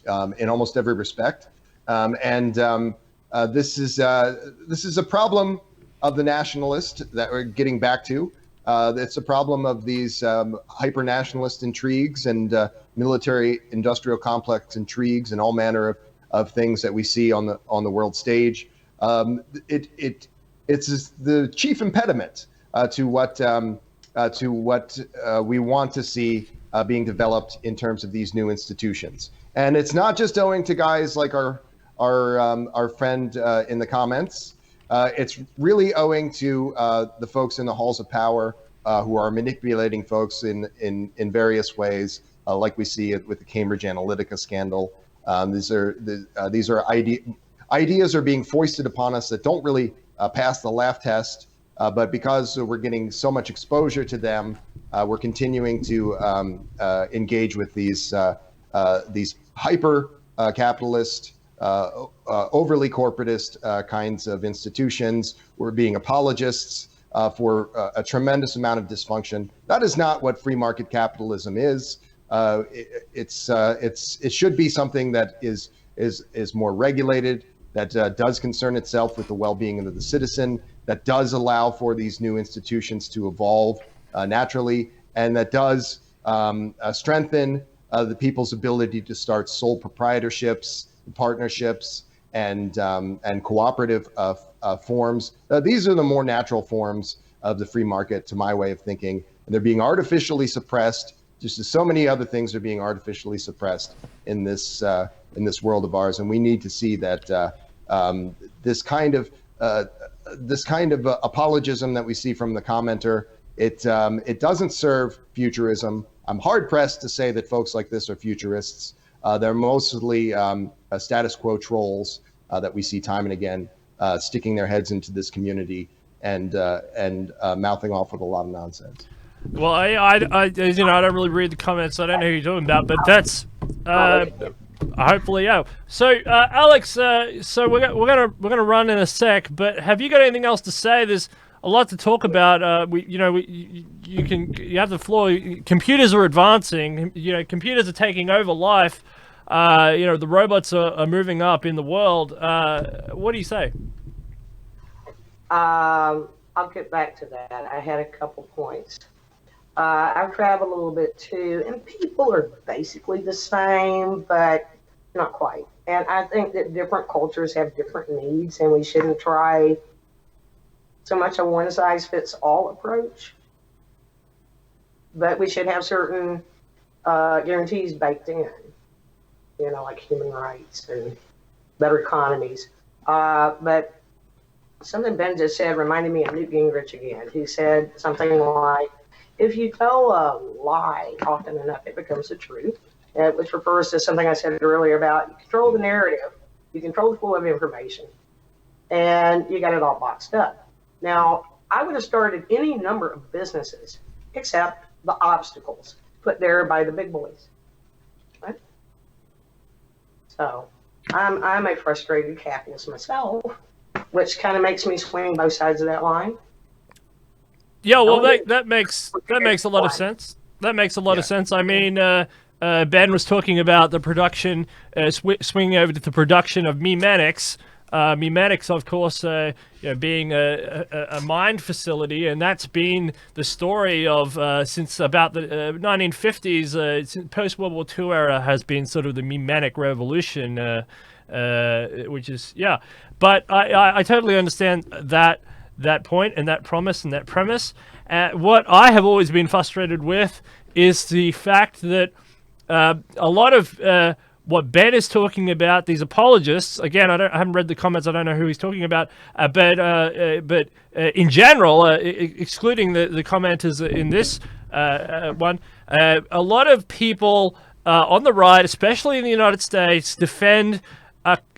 almost every respect. This is a problem of the nationalist that we're getting back to. It's a problem of these hyper-nationalist intrigues and military-industrial complex intrigues and all manner of things that we see on the world stage. It's the chief impediment to what we want to see being developed in terms of these new institutions. And it's not just owing to guys like our friend in the comments. It's really owing to the folks in the halls of power who are manipulating folks in various ways, like we see it with the Cambridge Analytica scandal. These are ideas are being foisted upon us that don't really pass the laugh test, but because we're getting so much exposure to them, we're continuing to engage with these hyper capitalist, overly corporatist kinds of institutions. We're being apologists for a tremendous amount of dysfunction. That is not what free market capitalism is. It should be something that is more regulated, that does concern itself with the well-being of the citizen, that does allow for these new institutions to evolve naturally, and that does strengthen the people's ability to start sole proprietorships, partnerships, and cooperative forms. These are the more natural forms of the free market, to my way of thinking, and they're being artificially suppressed, just as so many other things are being artificially suppressed in this world of ours. And we need to see that this kind of apologism that we see from the commenter, it doesn't serve futurism. I'm hard pressed to say that folks like this are futurists. They're mostly status quo trolls that we see time and again sticking their heads into this community and mouthing off with a lot of nonsense. Well, I don't really read the comments. So I don't know who you're talking about, but that's hopefully, yeah. So, Alex, so we're gonna run in a sec. But have you got anything else to say? There's a lot to talk about. You have the floor. Computers are advancing. Computers are taking over life. The robots are moving up in the world. What do you say? I'll get back to that. I had a couple points. I've traveled a little bit too, and people are basically the same, but not quite. And I think that different cultures have different needs, and we shouldn't try so much a one-size-fits-all approach. But we should have certain guarantees baked in, like human rights and better economies. But something Ben just said reminded me of Newt Gingrich again. He said something like, if you tell a lie often enough, it becomes the truth, which refers to something I said earlier about you control the narrative, you control the flow of information, and you got it all boxed up. Now, I would have started any number of businesses except the obstacles put there by the big boys. Right? So I'm a frustrated capitalist myself, which kind of makes me swing both sides of that line. Yeah, well, that makes a lot of sense. That makes a lot of sense. I mean, Ben was talking about the production, swinging over to the production of memetics. Memetics, of course, being a mind facility, and that's been the story of since about the 1950s. Post-World War II era has been sort of the memetic revolution, which is, yeah. But I totally understand that point and that promise and that premise. What I have always been frustrated with is the fact that a lot of what Ben is talking about, these apologists, again, I haven't read the comments, I don't know who he's talking about, but in general, excluding the commenters in this one, a lot of people on the right, especially in the United States, defend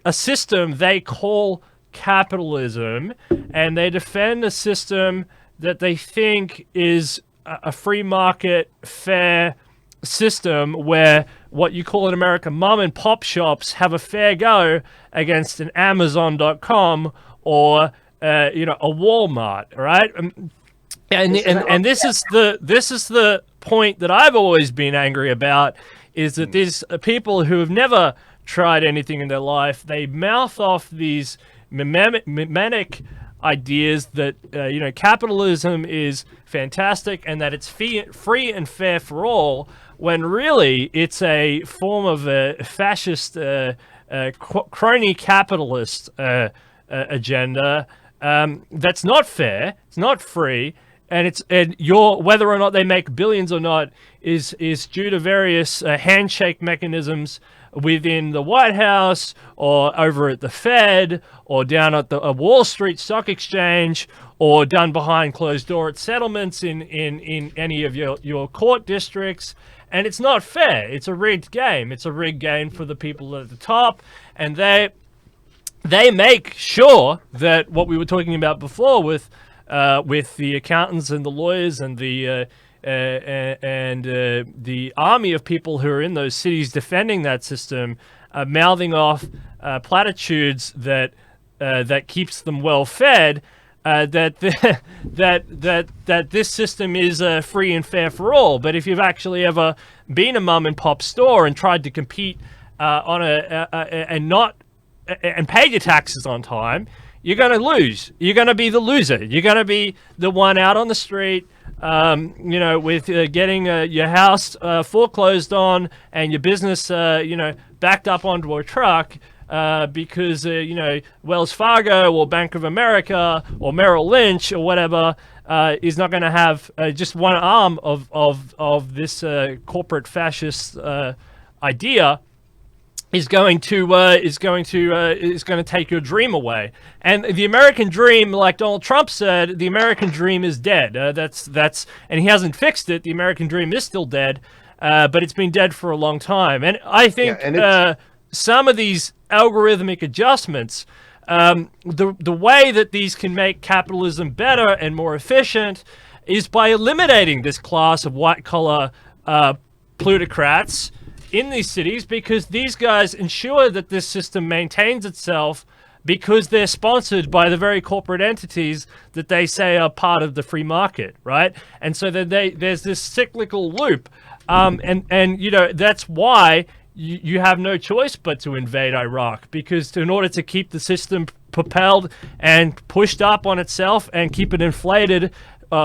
a system they call capitalism, and they defend a system that they think is a free market, fair system where what you call in America mom and pop shops have a fair go against an Amazon.com or a Walmart, right? And this is the point that I've always been angry about, is that these people who have never tried anything in their life, they mouth off these mimetic ideas that capitalism is fantastic and that it's free and fair for all, when really it's a form of a fascist crony capitalist agenda that's not fair, it's not free, and whether or not they make billions or not is due to various handshake mechanisms within the White House or over at the Fed or down at the Wall Street Stock Exchange or done behind closed door at settlements in any of your court districts. And it's not fair. It's a rigged game. It's a rigged game for the people at the top, and they make sure that what we were talking about before with the accountants and the lawyers and the army of people who are in those cities defending that system, mouthing off platitudes that keeps them well fed, that this system is free and fair for all. But if you've actually ever been a mom and pop store and tried to compete and paid your taxes on time, you're going to lose. You're going to be the loser. You're going to be the one out on the street, with getting your house foreclosed on and your business, backed up onto a truck because, Wells Fargo or Bank of America or Merrill Lynch or whatever is not going to have just one arm of this corporate fascist idea. Is going to take your dream away, and the American dream, like Donald Trump said, the American dream is dead. That's and he hasn't fixed it. The American dream is still dead, but it's been dead for a long time. And I think some of these algorithmic adjustments, the way that these can make capitalism better and more efficient, is by eliminating this class of white collar plutocrats in these cities, because these guys ensure that this system maintains itself because they're sponsored by the very corporate entities that they say are part of the free market, right? And so then there's this cyclical loop, and that's why you have no choice but to invade Iraq, because in order to keep the system propelled and pushed up on itself and keep it inflated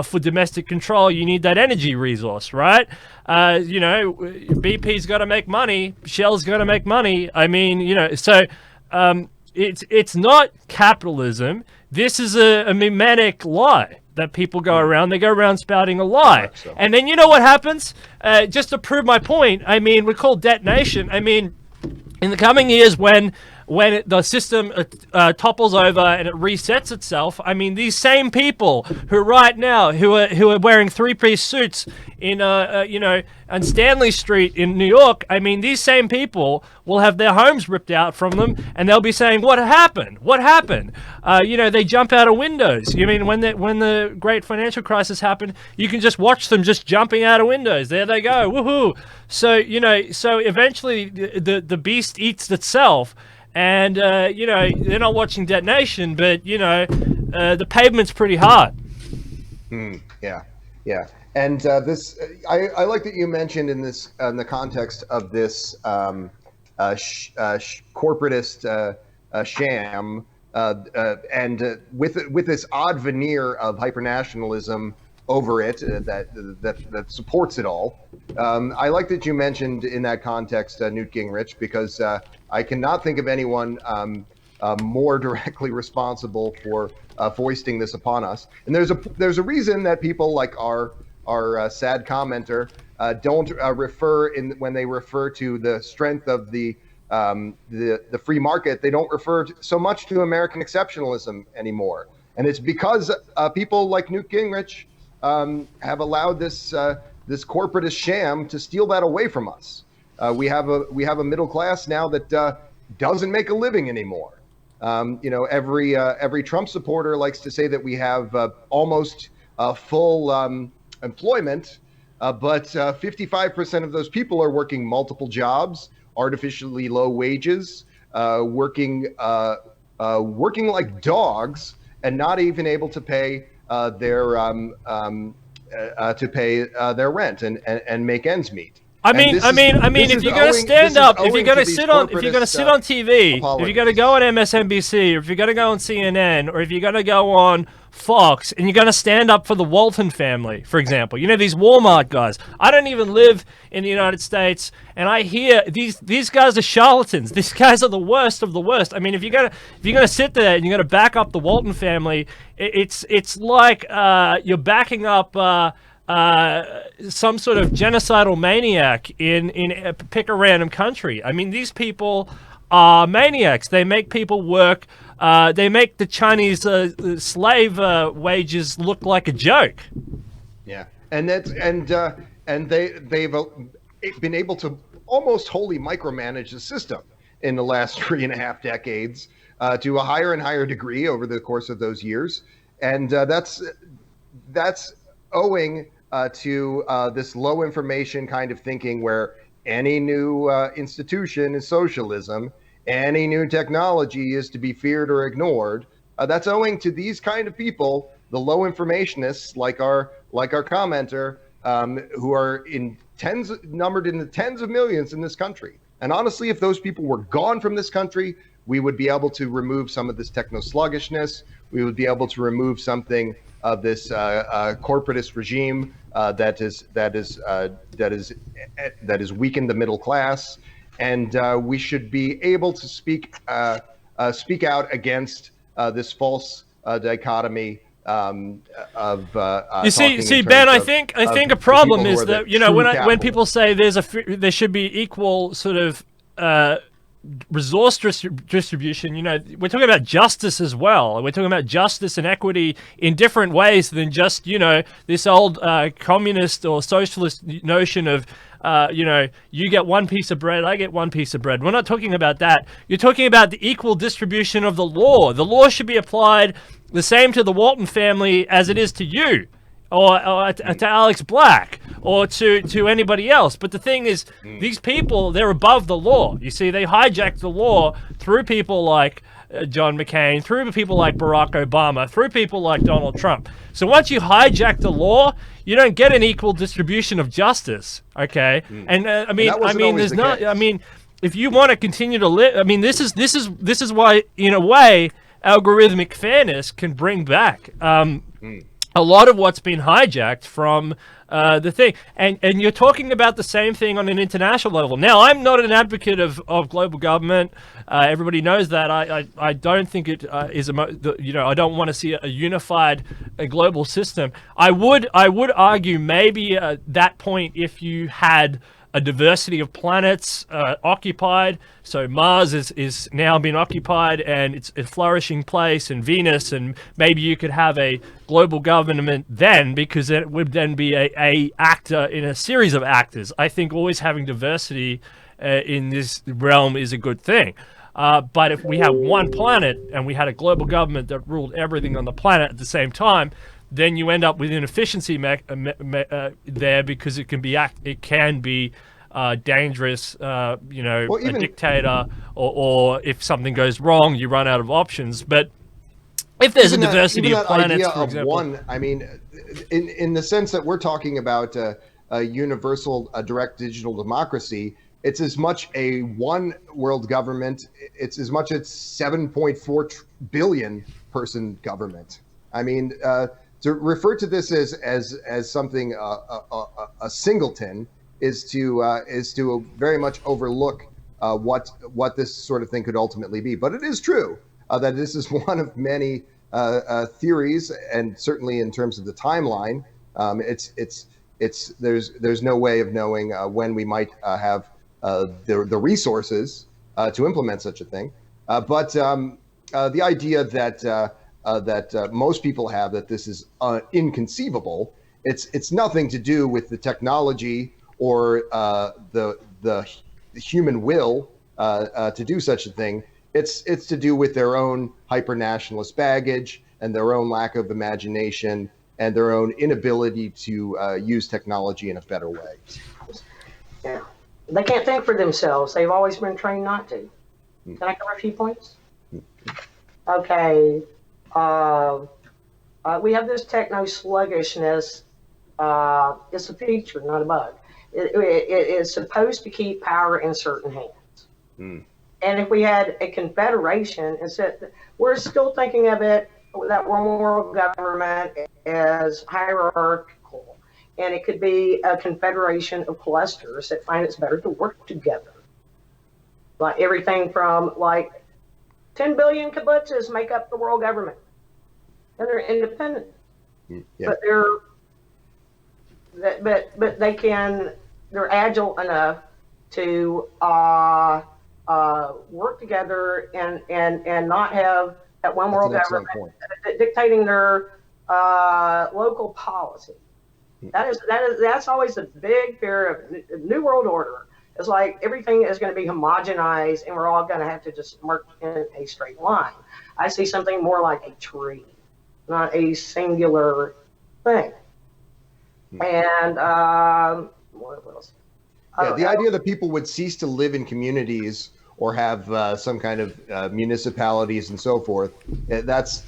for domestic control, you need that energy resource, right? BP's got to make money, Shell's got to make money. I mean, so it's not capitalism. This is a mimetic lie that people go around. They go around spouting a lie. So. And then you know what happens? Just to prove my point, I mean, we're called detonation. I mean, in the coming years when the system topples over and it resets itself, I mean, these same people who right now who are wearing three-piece suits in on Stanley Street in New York, I mean, these same people will have their homes ripped out from them, and they'll be saying, "What happened? What happened?" They jump out of windows. You mean when the great financial crisis happened, you can just watch them just jumping out of windows. There they go, woohoo! So so eventually the beast eats itself. And, they're not watching detonation, but, the pavement's pretty hard. Yeah. And this, I like that you mentioned in the context of this corporatist sham, and with this odd veneer of hypernationalism over it that supports it all. I like that you mentioned in that context Newt Gingrich, because I cannot think of anyone more directly responsible for foisting this upon us. And there's a reason that people like our sad commenter don't refer when they refer to the strength of the free market. They don't refer so much to American exceptionalism anymore, and it's because people like Newt Gingrich have allowed this corporatist sham to steal that away from us. We have a middle class now that doesn't make a living anymore. Every Trump supporter likes to say that we have almost full employment, but 55% of those people are working multiple jobs, artificially low wages, working like dogs, and not even able to pay their rent and make ends meet. I mean, if you're gonna stand up, if you're gonna sit on TV, if you're gonna go on MSNBC, or if you're gonna go on CNN, or if you're gonna go on Fox, and you're gonna stand up for the Walton family, for example, you know, these Walmart guys. I don't even live in the United States, and I hear these guys are charlatans. These guys are the worst of the worst. I mean, if you're gonna sit there and you're gonna back up the Walton family, it's like you're backing up. Some sort of genocidal maniac in pick a random country. I mean, these people are maniacs. They make people work. They make the Chinese slave wages look like a joke. Yeah, and they've been able to almost wholly micromanage the system in the last 3.5 decades to a higher and higher degree over the course of those years, and that's owing to this low information kind of thinking, where any new institution is socialism, any new technology is to be feared or ignored. That's owing to these kind of people, the low informationists like our commenter, who are numbered in the tens of millions in this country. And honestly, if those people were gone from this country, we would be able to remove some of this techno sluggishness. We would be able to remove something of this corporatist regime that has weakened the middle class, and we should be able to speak out against this false dichotomy of. You see, Ben. I think a problem is that, you know, when people say there should be equal sort of resource distribution, you know, we're talking about justice as well. We're talking about justice and equity in different ways than just, you know, this old communist or socialist notion of, you know, you get one piece of bread, I get one piece of bread. We're not talking about that. You're talking about the equal distribution of the law. The law should be applied the same to the Walton family as it is to you, or to Alex Black, or to anybody else. But the thing is, these people, they're above the law. You see, they hijacked the law through people like John McCain, through people like Barack Obama, through people like Donald Trump. So once you hijack the law, you don't get an equal distribution of justice, okay? And I mean, there's not. I mean, if you want to continue to live, I mean, this is why, in a way, algorithmic fairness can bring back a lot of what's been hijacked from the thing. And you're talking about the same thing on an international level. Now, I'm not an advocate of global government. Everybody knows that. I don't think it is you know, I don't want to see a unified global system. I would argue maybe at that point, if you had a diversity of planets occupied. So Mars is now been occupied, and it's a flourishing place, and Venus, and maybe you could have a global government then, because it would then be a actor in a series of actors. I think always having diversity in this realm is a good thing. But if we have one planet and we had a global government that ruled everything on the planet at the same time, then you end up with inefficiency there, because it can be dangerous, you know, well, even a dictator, or if something goes wrong, you run out of options. But if there's a diversity of planets, for example, I mean, in the sense that we're talking about a universal direct digital democracy, it's as much a one world government. It's as much as 7.4 billion person government. I mean, to refer to this as something a singleton is to very much overlook what this sort of thing could ultimately be. But it is true that this is one of many theories, and certainly in terms of the timeline, there's no way of knowing when we might have the resources to implement such a thing. But the idea that most people have, that this is inconceivable, it's nothing to do with the technology or the human will to do such a thing. It's to do with their own hyper-nationalist baggage and their own lack of imagination and their own inability to use technology in a better way. Yeah. They can't think for themselves. They've always been trained not to. Can I cover a few points? Okay. We have this techno sluggishness. It's a feature, not a bug. It is supposed to keep power in certain hands. And if we had a confederation, instead, we're still thinking of it, that one world government, as hierarchical. And it could be a confederation of clusters that find it's better to work together. Like everything from like 10 billion kibbutzes make up the world government. And they're independent. Yeah. But they're agile enough to work together and not have that one world government dictating their local policy. That's always the big fear of New World Order. It's like everything is going to be homogenized and we're all going to have to just march in a straight line. I see something more like a tree, not a singular thing. And what else? The idea that people would cease to live in communities or have some kind of municipalities and so forth, that's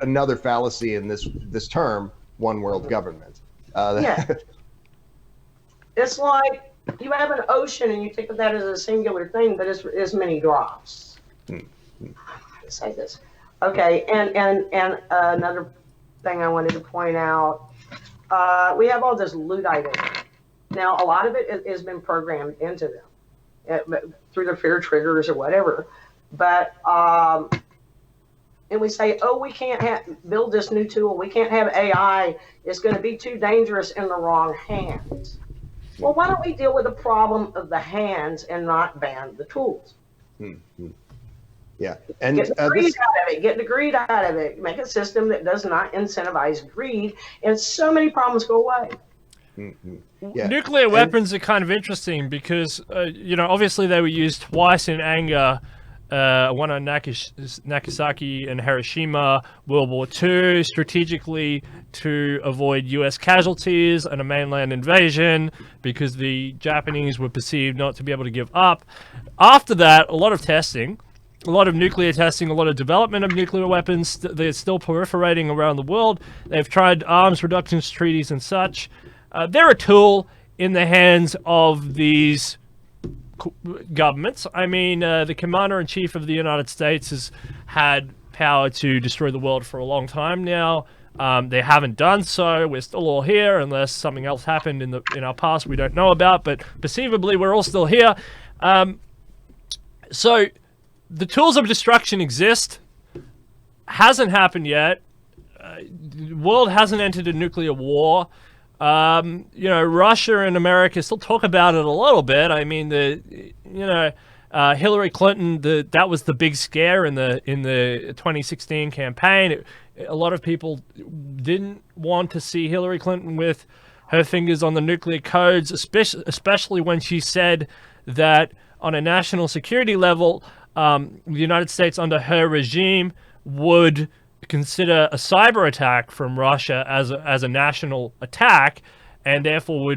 another fallacy in this term, one world government. It's like you have an ocean and you think of that as a singular thing, but it's many drops. Say this. Okay, and another thing I wanted to point out, we have all this Ludditism. Now, a lot of it has been programmed into them through their fear triggers or whatever. But, and we say, oh, we can't build this new tool. We can't have AI. It's going to be too dangerous in the wrong hands. Well, why don't we deal with the problem of the hands and not ban the tools? Yeah, and get the greed out of it. Get the greed out of it. Make a system that does not incentivize greed, and so many problems go away. Yeah. Nuclear weapons are kind of interesting because, obviously they were used twice in anger. One on Nagasaki and Hiroshima, World War II, strategically to avoid U.S. casualties and a mainland invasion because the Japanese were perceived not to be able to give up. After that, a lot of testing, a lot of nuclear testing, a lot of development of nuclear weapons. They're still proliferating around the world. They've tried arms reduction treaties and such. They're a tool in the hands of these governments. I mean, the commander-in-chief of the United States has had power to destroy the world for a long time now. They haven't done so. We're still all here unless something else happened in our past we don't know about, but perceivably we're all still here. So the tools of destruction exist. Hasn't happened yet. The world hasn't entered a nuclear war. Russia and America still talk about it a little bit. I mean, Hillary Clinton, that was the big scare in the 2016 campaign. A lot of people didn't want to see Hillary Clinton with her fingers on the nuclear codes, especially when she said that on a national security level, the United States under her regime would consider a cyber attack from Russia as a national attack, and therefore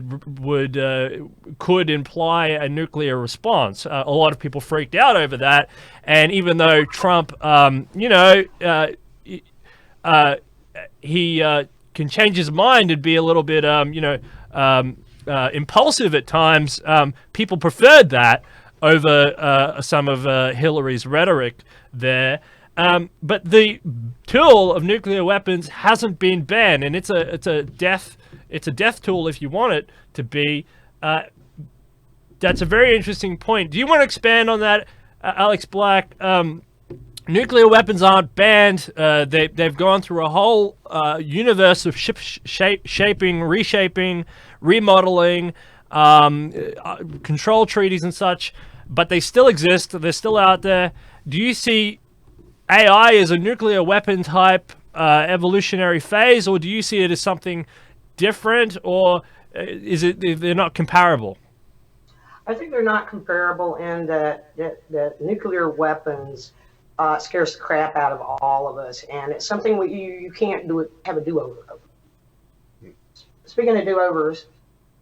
could imply a nuclear response. A lot of people freaked out over that, and even though Trump, he can change his mind and be a little bit, impulsive at times, people preferred that over some of Hillary's rhetoric there. But the tool of nuclear weapons hasn't been banned, and it's a death tool if you want it to be. That's a very interesting point. Do you want to expand on that, Alex Black? Nuclear weapons aren't banned. They've gone through a whole universe of shaping, reshaping, remodeling, control treaties and such, but they still exist. They're still out there. Do you see AI as a nuclear weapon type evolutionary phase, or do you see it as something different, or they're not comparable? I think they're not comparable in that nuclear weapons scares the crap out of all of us, and it's something you can't have a do-over over. Speaking of do-overs,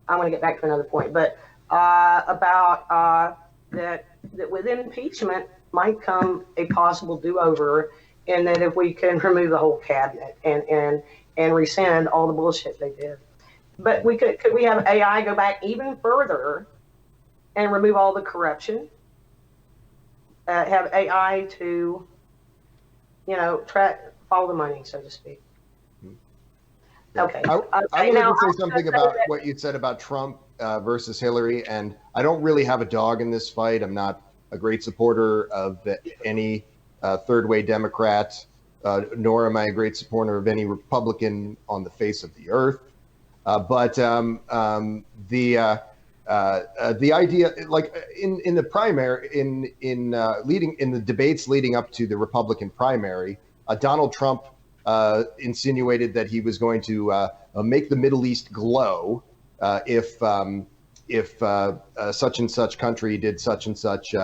I'm going to get back to another point, but about that with impeachment might come a possible do-over, in that if we can remove the whole cabinet and rescind all the bullshit they did. But could we have AI go back even further and remove all the corruption? Have AI to, follow the money, so to speak. Okay. I wanted to say something about what you said about Trump versus Hillary, and I don't really have a dog in this fight. I'm not a great supporter of any third-way Democrat, nor am I a great supporter of any Republican on the face of the earth. But the idea, like in the primary, in the debates leading up to the Republican primary, Donald Trump insinuated that he was going to make the Middle East glow if such and such country did such and such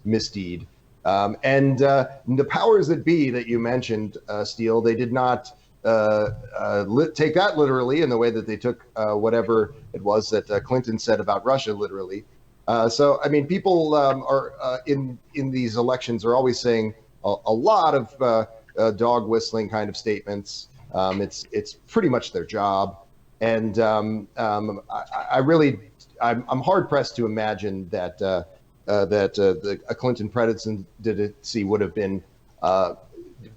misdeed. And the powers that be that you mentioned, Steele, they did not take that literally in the way that they took whatever it was that Clinton said about Russia literally. So, I mean, people are in these elections are always saying a lot of dog whistling kind of statements. It's pretty much their job. And I'm hard pressed to imagine that a Clinton presidency would have been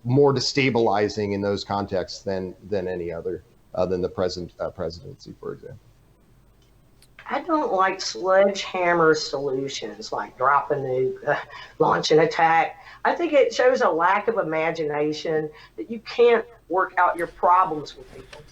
more destabilizing in those contexts than any other, than the present presidency, for example. I don't like sledgehammer solutions like drop a nuke, launch an attack. I think it shows a lack of imagination that you can't work out your problems with people.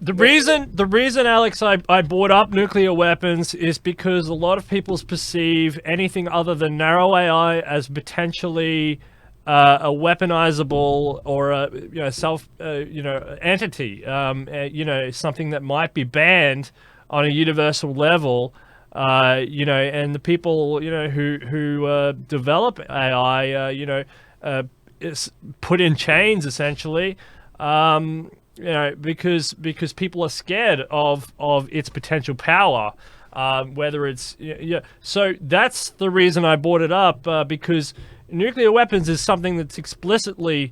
The reason, Alex, I brought up nuclear weapons is because a lot of people perceive anything other than narrow AI as potentially a weaponizable or a entity, something that might be banned on a universal level, and the people who develop AI, is put in chains essentially. Because people are scared of its potential power, whether it's So that's the reason I brought it up, because nuclear weapons is something that's explicitly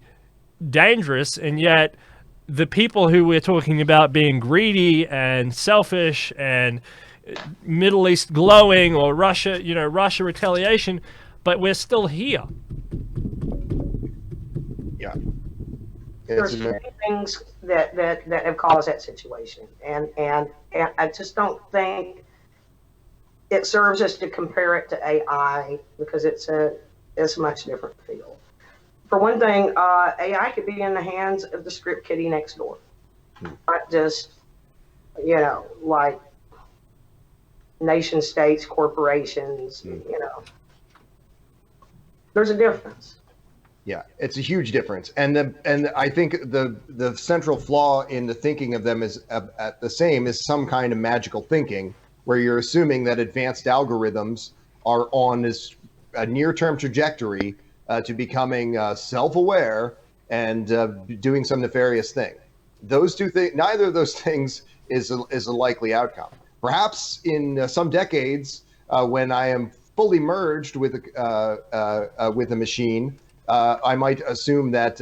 dangerous, and yet the people who we're talking about being greedy and selfish and Middle East glowing or Russia retaliation, but we're still here. Yeah. There's many things that have caused that situation, and I just don't think it serves us to compare it to AI, because it's a much different field. For one thing, AI could be in the hands of the script kiddie next door, not just like nation states, corporations. There's a difference. Yeah, it's a huge difference, and I think the central flaw in the thinking of them is at the same is some kind of magical thinking, where you're assuming that advanced algorithms are on this near-term trajectory to becoming self-aware and doing some nefarious thing. Those two things, neither of those things is a likely outcome. Perhaps in some decades, when I am fully merged with a machine. I might assume that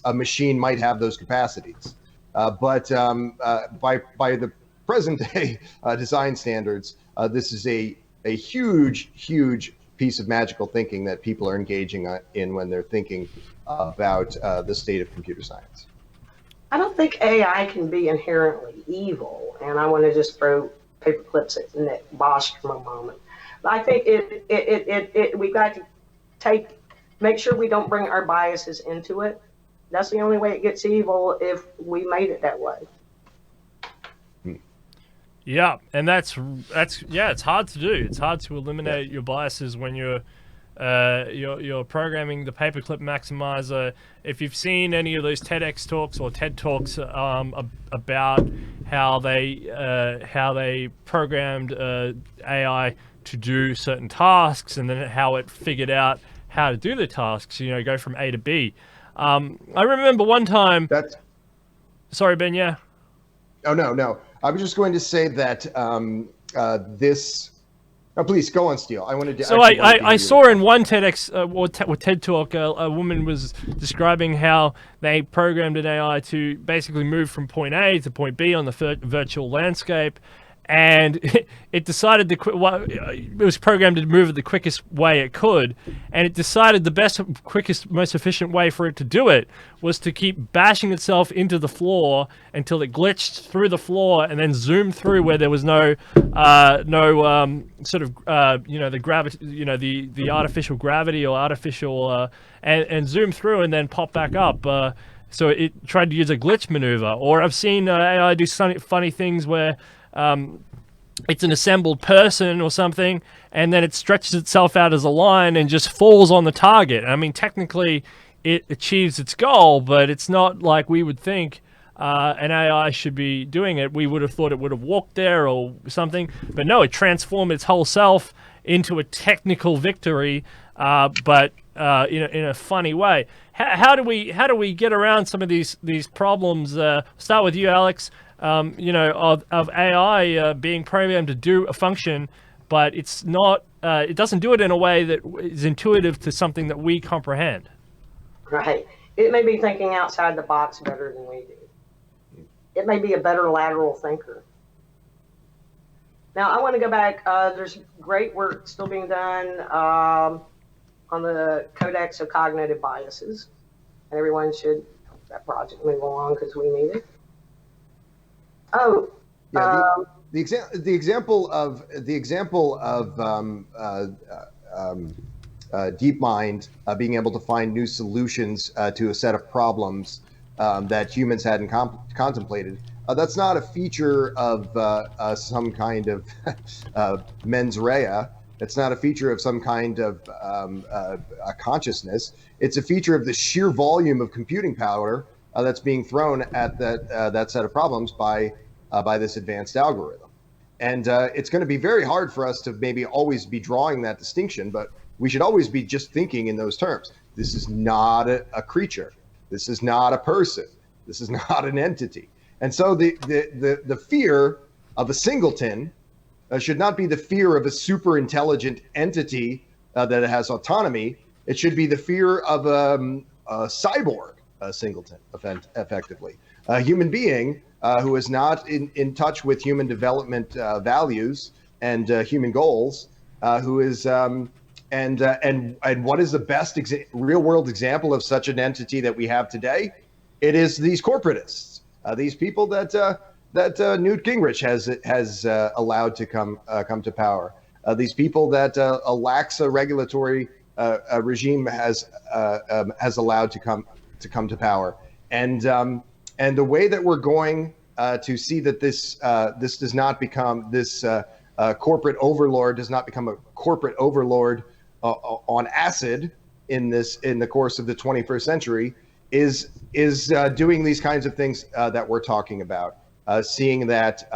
a machine might have those capacities. But by the present day design standards, this is a huge, huge piece of magical thinking that people are engaging in when they're thinking about the state of computer science. I don't think AI can be inherently evil, and I want to just throw paper clips at Nick Bosch for a moment. But I think we've got to make sure we don't bring our biases into it. That's the only way it gets evil, if we made it that way. Yeah, and that's it's hard to do. It's hard to eliminate your biases when you're programming the paperclip maximizer. If you've seen any of those TEDx talks or TED talks about how they programmed AI to do certain tasks, and then how it figured out how to do the tasks, go from A to B. I remember one time. That's Sorry, Ben. Yeah. Oh, no. I was just going to say that this. Oh, please go on, Steele. I wanted to. So I saw in one TEDx or TED Talk, a woman was describing how they programmed an AI to basically move from point A to point B on the virtual landscape, and it decided it was programmed to move it the quickest way it could, and it decided the best, quickest, most efficient way for it to do it was to keep bashing itself into the floor until it glitched through the floor and then zoomed through where there was the gravity, the artificial gravity or artificial, and zoom through and then pop back up. So it tried to use a glitch maneuver. Or I've seen AI do funny things where it's an assembled person or something, and then it stretches itself out as a line and just falls on the target. I mean, technically, it achieves its goal, but it's not like we would think an AI should be doing it. We would have thought it would have walked there or something, but no, it transformed its whole self into a technical victory, but in a funny way. How do we get around some of these problems? Start with you, Alex. Of AI being programmed to do a function, but it's not. It doesn't do it in a way that is intuitive to something that we comprehend. Right. It may be thinking outside the box better than we do. It may be a better lateral thinker. Now, I want to go back. There's great work still being done on the Codex of Cognitive Biases, and everyone should help that project move along because we need it. Oh, yeah. The example of DeepMind being able to find new solutions to a set of problems that humans hadn't contemplated. That's not a feature of some kind of mens rea. It's not a feature of some kind of a consciousness. It's a feature of the sheer volume of computing power that's being thrown at that set of problems by this advanced algorithm. And it's going to be very hard for us to maybe always be drawing that distinction, but we should always be just thinking in those terms. This is not a creature. This is not a person. This is not an entity. And so the fear of a singleton should not be the fear of a super intelligent entity that has autonomy. It should be the fear of a cyborg singleton, effectively. A human being who is not in touch with human development values and human goals, who is and what is the best real world example of such an entity that we have today? It is these corporatists, these people that Newt Gingrich has allowed to come to power. These people that a lax regulatory regime has allowed to come to power, and the way that we're going to see that this does not become this corporate overlord does not become a corporate overlord on acid in the course of the 21st century is doing these kinds of things that we're talking about, seeing that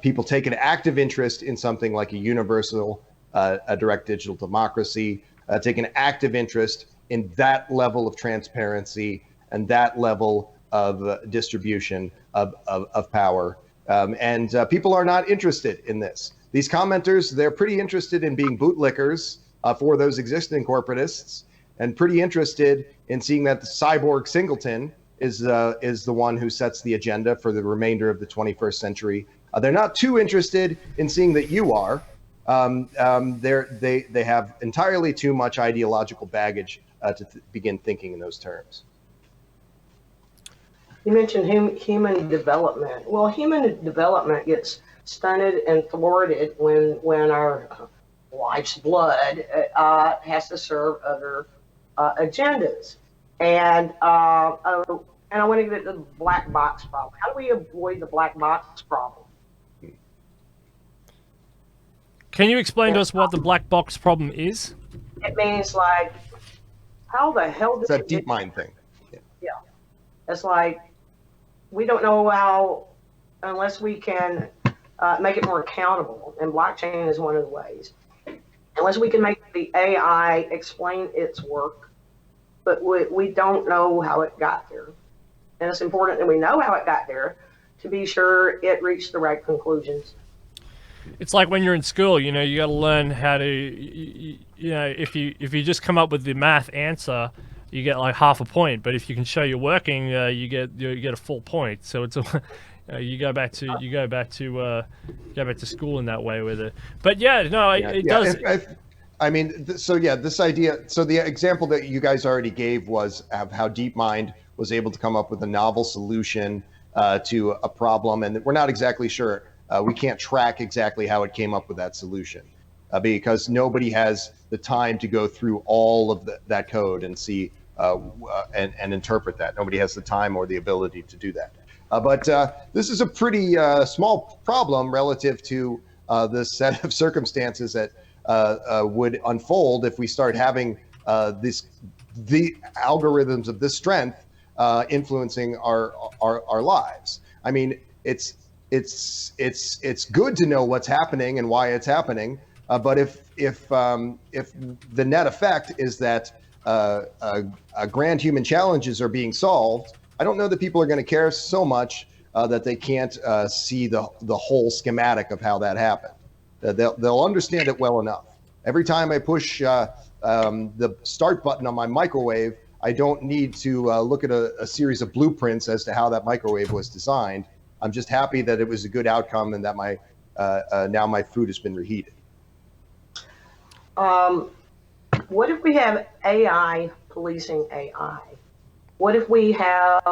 people take an active interest in something like a universal a direct digital democracy, take an active interest in that level of transparency and that level of distribution of power. And people are not interested in this. These commenters, they're pretty interested in being bootlickers for those existing corporatists, and pretty interested in seeing that the cyborg singleton is the one who sets the agenda for the remainder of the 21st century. They're not too interested in seeing that you are. They have entirely too much ideological baggage to begin thinking in those terms. You mentioned human development. Well, human development gets stunted and thwarted when our life's blood has to serve other agendas. And I want to get at the black box problem. How do we avoid the black box problem? Can you explain to us what the black box problem is? It means like, how the hell did it's that DeepMind thing? Yeah, it's like we don't know how unless we can make it more accountable, and blockchain is one of the ways. Unless we can make make the AI explain its work, but we don't know how it got there. And it's important that we know how it got there to be sure it reached the right conclusions. It's like when you're in school, you know, you got to learn how to, you know, if you just come up with the math answer, you get like half a point. But if you can show you're working, you get a full point. So it's you go back to school in that way with it. But yeah, no, it does. I mean, this idea. So the example that you guys already gave was of how DeepMind was able to come up with a novel solution to a problem, and we're not exactly sure. We can't track exactly how it came up with that solution because nobody has the time to go through all of that code and see and interpret that. Nobody has the time or the ability to do that. But this is a pretty small problem relative to the set of circumstances that would unfold if we start having the algorithms of this strength influencing our lives. I mean, it's good to know what's happening and why it's happening, but if the net effect is that grand human challenges are being solved, I don't know that people are going to care so much that they can't see the whole schematic of how that happened. They'll understand it well enough. Every time I push the start button on my microwave, I don't need to look at a series of blueprints as to how that microwave was designed. I'm just happy that it was a good outcome and that now my food has been reheated. What if we have AI policing AI? What if we have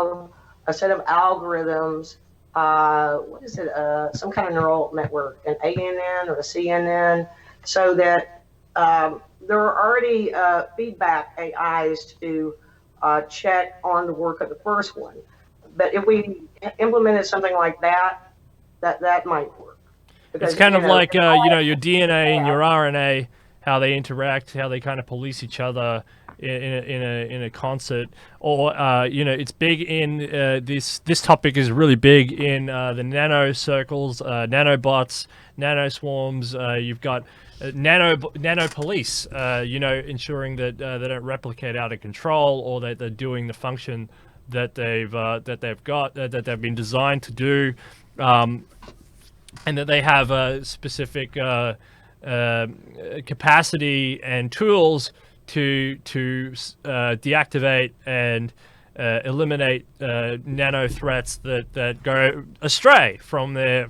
a set of algorithms, some kind of neural network, an ANN or a CNN, so that there are already feedback AIs to check on the work of the first one. But if we implemented something like that, that might work. Because, it's kind of like your DNA and your RNA, how they interact, how they kind of police each other in a concert, or it's big in this topic is really big in the nano circles, nanobots, nanoswarms. You've got nano police, ensuring that they don't replicate out of control, or that they're doing the function that they've been designed to do, and that they have a specific capacity and tools to deactivate and eliminate nano threats that go astray from their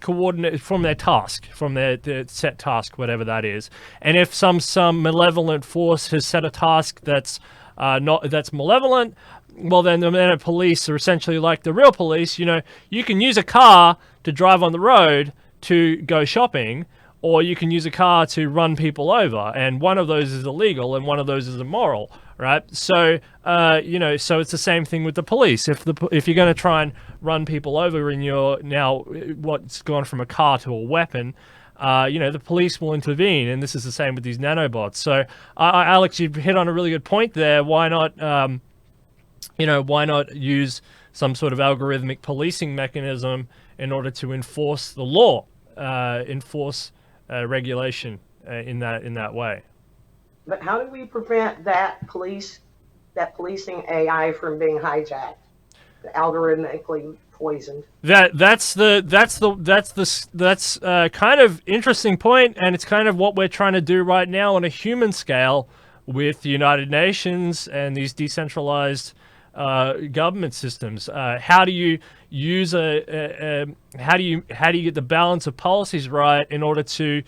coordinate, from their task, from their set task, whatever that is. And if some malevolent force has set a task that's malevolent, well, then the nano police are essentially like the real police. You can use a car to drive on the road to go shopping, or you can use a car to run people over, and one of those is illegal and one of those is immoral, right? So, so it's the same thing with the police. If you're going to try and run people over in what's gone from a car to a weapon, the police will intervene, and this is the same with these nanobots. So, Alex, you've hit on a really good point there. Why not use some sort of algorithmic policing mechanism in order to enforce the law, enforce regulation in that way? But how do we prevent that policing AI from being hijacked, algorithmically poisoned? That's kind of interesting point, and it's kind of what we're trying to do right now on a human scale with the United Nations and these decentralized government systems. How do you use how do you get the balance of policies right in order to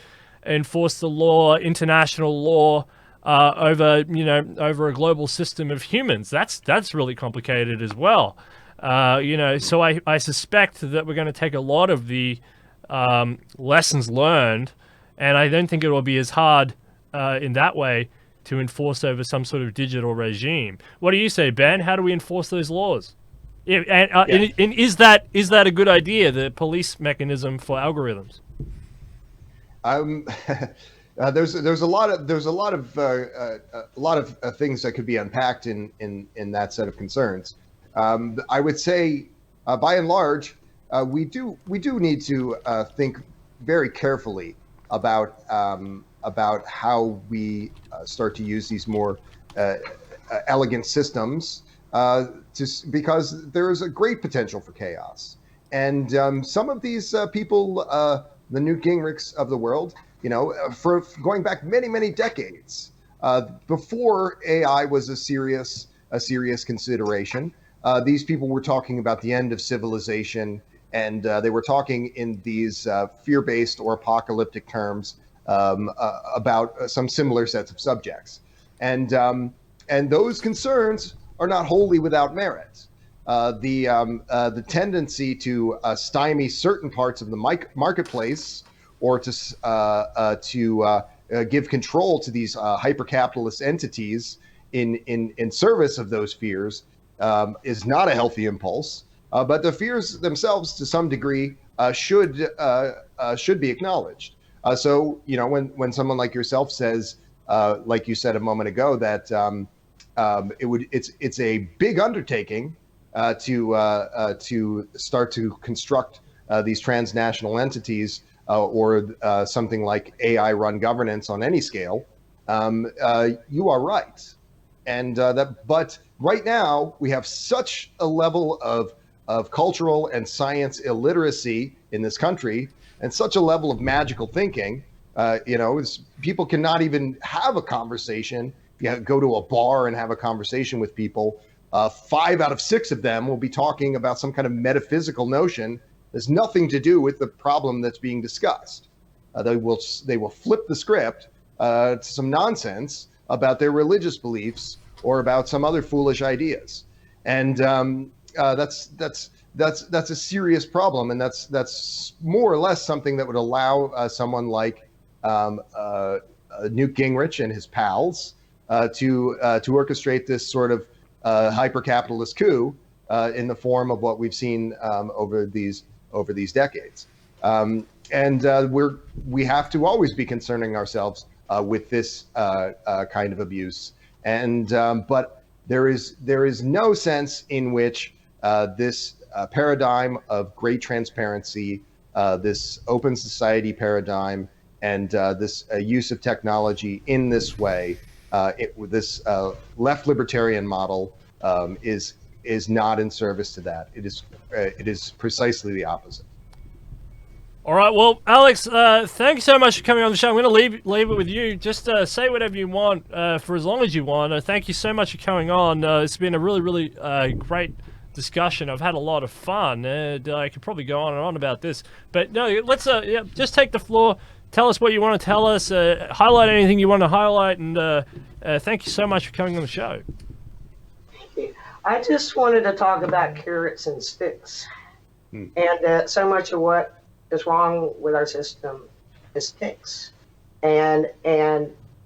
enforce the law, international law, over a global system of humans? That's really complicated as well. So I suspect that we're going to take a lot of the lessons learned, and I don't think it will be as hard in that way to enforce over some sort of digital regime. What do you say, Ben? How do we enforce those laws? And is that a good idea, the police mechanism for algorithms? There's a lot of things that could be unpacked in that set of concerns. I would say, by and large, we do need to think very carefully about how we start to use these more elegant systems, because there is a great potential for chaos. And some of these people, the Newt Gingrichs of the world, for going back many, many decades, before AI was a serious consideration, these people were talking about the end of civilization, and they were talking in these fear-based or apocalyptic terms about some similar sets of subjects. And those concerns are not wholly without merit. The tendency to stymie certain parts of the marketplace, or to give control to these hyper-capitalist entities in service of those fears is not a healthy impulse. But the fears themselves, to some degree, should be acknowledged. So when someone like yourself says, like you said a moment ago, that it's a big undertaking to start to construct these transnational entities, or something like AI-run governance on any scale, you are right. And but right now we have such a level of cultural and science illiteracy in this country, and such a level of magical thinking. People cannot even have a conversation. You go to a bar and have a conversation with people. 5 out of 6 of them will be talking about some kind of metaphysical notion. There's nothing to do with the problem that's being discussed. They will flip the script to some nonsense about their religious beliefs or about some other foolish ideas, and that's a serious problem, and that's more or less something that would allow someone like Newt Gingrich and his pals to orchestrate this sort of hyper-capitalist coup in the form of what we've seen over these decades. We have to always be concerning ourselves with this kind of abuse. But there is no sense in which this paradigm of great transparency, this open society paradigm, and this use of technology in this way, with this left libertarian model, is not in service to that. It is precisely the opposite. All right, well, Alex, thank you so much for coming on the show. I'm going to leave it with you. Just say whatever you want for as long as you want. Thank you so much for coming on. It's been a really, really great discussion. I've had a lot of fun. I could probably go on and on about this. But no, let's just take the floor. Tell us what you want to tell us. Highlight anything you want to highlight. And thank you so much for coming on the show. I just wanted to talk about carrots and sticks. And so much of what is wrong with our system is sticks. And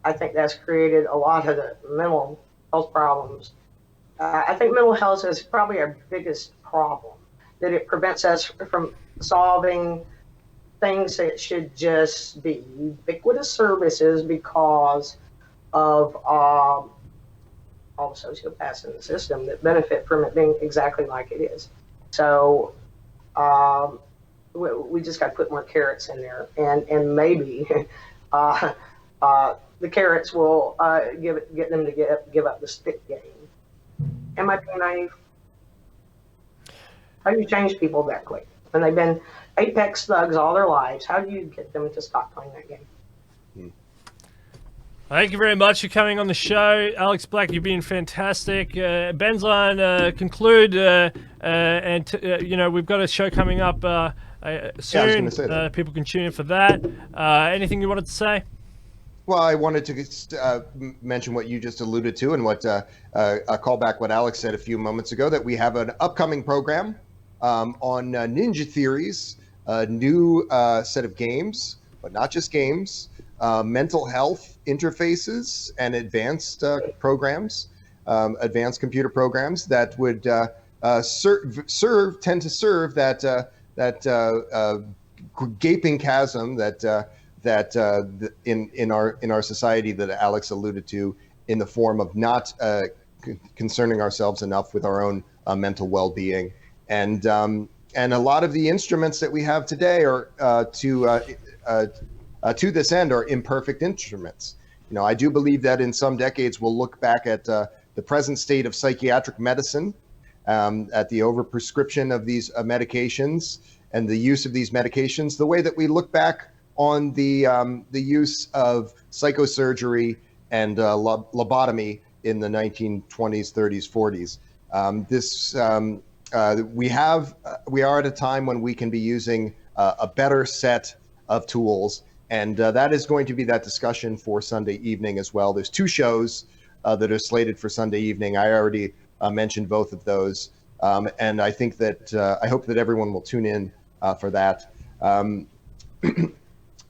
I think that's created a lot of the mental health problems. I think mental health is probably our biggest problem, that it prevents us from solving things that should just be ubiquitous services because of all the sociopaths in the system that benefit from it being exactly like it is. So we just got to put more carrots in there, and maybe the carrots will get them to give up the stick game. Am I being naive? How do you change people that quick when they've been apex thugs all their lives? How do you get them to stop playing that game? Thank you very much for coming on the show, Alex Black. You've been fantastic. Benzine, conclude, and we've got a show coming up soon. People can tune in for that. Anything you wanted to say? Well, I wanted to mention what you just alluded to, and what call back what Alex said a few moments ago, that we have an upcoming program on Ninja Theories, a new set of games, but not just games, mental health interfaces and advanced programs, advanced computer programs that would tend to serve that gaping chasm that in our society that Alex alluded to, in the form of not concerning ourselves enough with our own mental well-being, and a lot of the instruments that we have today are to this end are imperfect instruments. I do believe that in some decades we'll look back at the present state of psychiatric medicine, at the overprescription of these medications and the use of these medications, the way that we look back on the use of psychosurgery and lobotomy in the 1920s, 30s, 40s. We are at a time when we can be using a better set of tools, and that is going to be that discussion for Sunday evening as well. There's 2 shows that are slated for Sunday evening. I already mentioned both of those, and I think that I hope that everyone will tune in for that.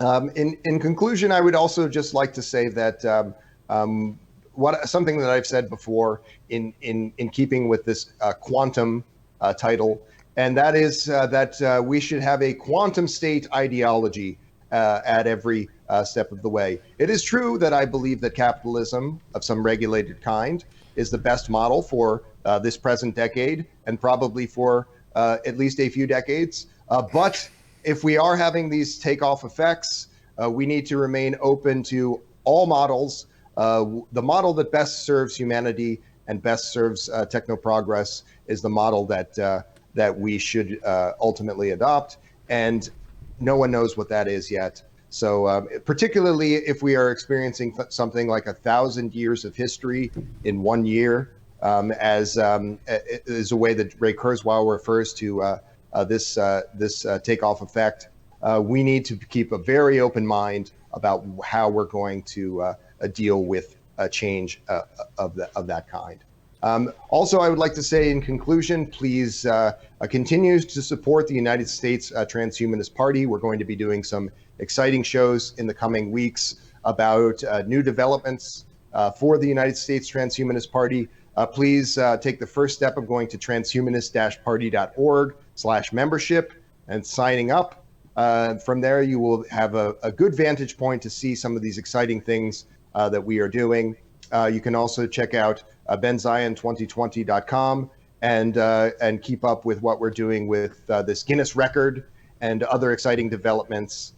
In conclusion, I would also just like to say that something that I've said before in keeping with this quantum title, and that is that we should have a quantum state ideology at every step of the way. It is true that I believe that capitalism of some regulated kind is the best model for this present decade and probably for at least a few decades. But if we are having these takeoff effects, we need to remain open to all models. The model that best serves humanity and best serves techno progress is the model that we should ultimately adopt. And no one knows what that is yet. So particularly if we are experiencing something like 1,000 years of history in 1 year, as is a way that Ray Kurzweil refers to this takeoff effect, we need to keep a very open mind about how we're going to deal with a change of that kind. Also, I would like to say in conclusion, please continue to support the United States Transhumanist Party. We're going to be doing some exciting shows in the coming weeks about new developments for the United States Transhumanist Party. Please take the first step of going to transhumanist-party.org/membership and signing up. From there, you will have a good vantage point to see some of these exciting things that we are doing. You can also check out benzion2020.com and keep up with what we're doing with this Guinness record and other exciting developments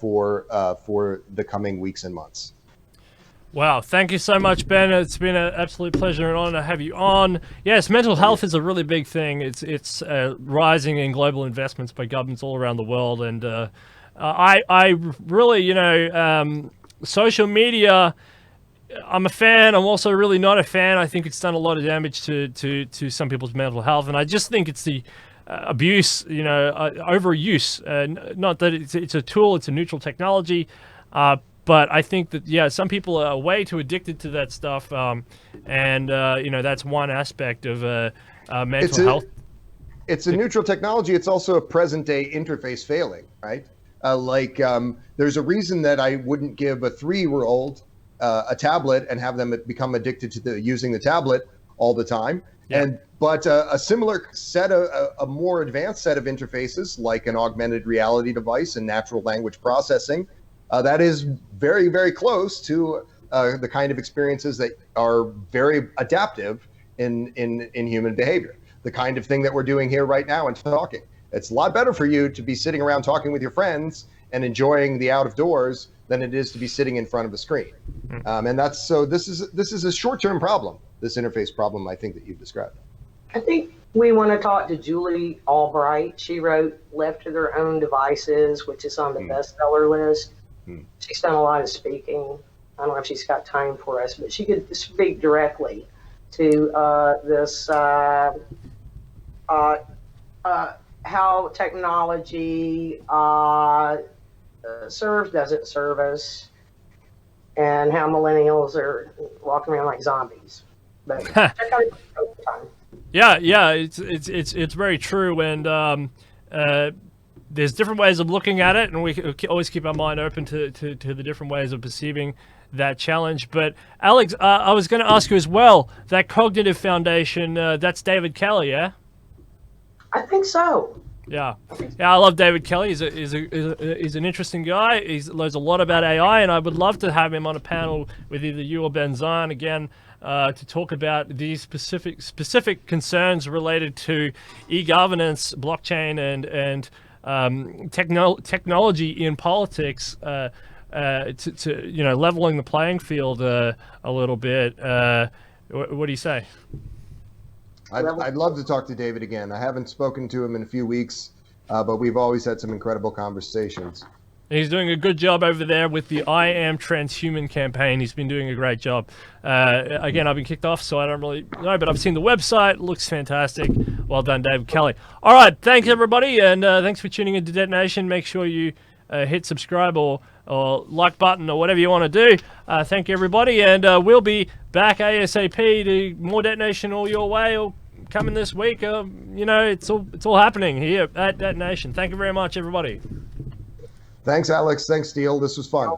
for the coming weeks and months. Wow, thank you so much, Ben. It's been an absolute pleasure and honor to have you on. Yes, mental health is a really big thing. It's rising in global investments by governments all around the world, and I really, social media, I'm a fan. I'm also really not a fan. I think it's done a lot of damage to some people's mental health, and I just think it's the abuse, overuse. Not that it's a tool; it's a neutral technology. But I think that, some people are way too addicted to that stuff, and that's one aspect of mental health. It's a neutral technology. It's also a present-day interface failing, right? There's a reason that I wouldn't give a 3-year-old a tablet and have them become addicted to using the tablet all the time. Yeah. But a similar set of a more advanced set of interfaces, like an augmented reality device and natural language processing, that is very, very close to the kind of experiences that are very adaptive in human behavior. The kind of thing that we're doing here right now and talking. It's a lot better for you to be sitting around talking with your friends and enjoying the out of doors than it is to be sitting in front of a screen. And this is a short-term problem, this interface problem, I think, that you've described. I think we want to talk to Julie Albright. She wrote Left to Their Own Devices, which is on the bestseller list. She's done a lot of speaking. I don't know if she's got time for us, but she could speak directly to this, how technology doesn't serve us, and how millennials are walking around like zombies. But check out it time. Yeah, it's very true, and there's different ways of looking at it, and we always keep our mind open to the different ways of perceiving that challenge. But Alex, I was going to ask you as well, that Cognitive Foundation, that's David Kelly, yeah? I think so. Yeah, I love David Kelly. He's an interesting guy. He knows a lot about AI, and I would love to have him on a panel with either you or Ben Zion again to talk about these specific concerns related to e-governance, blockchain, and technology in politics to leveling the playing field a little bit. What do you say? I'd love to talk to David again. I haven't spoken to him in a few weeks, but we've always had some incredible conversations. He's doing a good job over there with the I Am Transhuman campaign. He's been doing a great job. Again, I've been kicked off, so I don't really know, but I've seen the website. It looks fantastic. Well done, David Kelly. All right, thanks, everybody, and thanks for tuning into Detonation. Make sure you hit subscribe or like button or whatever you want to do. Thank you, everybody, and we'll be back ASAP to more Detonation all your way or coming this week. It's all happening here at Detonation. Thank you very much, everybody. Thanks, Alex. Thanks, Steele. This was fun.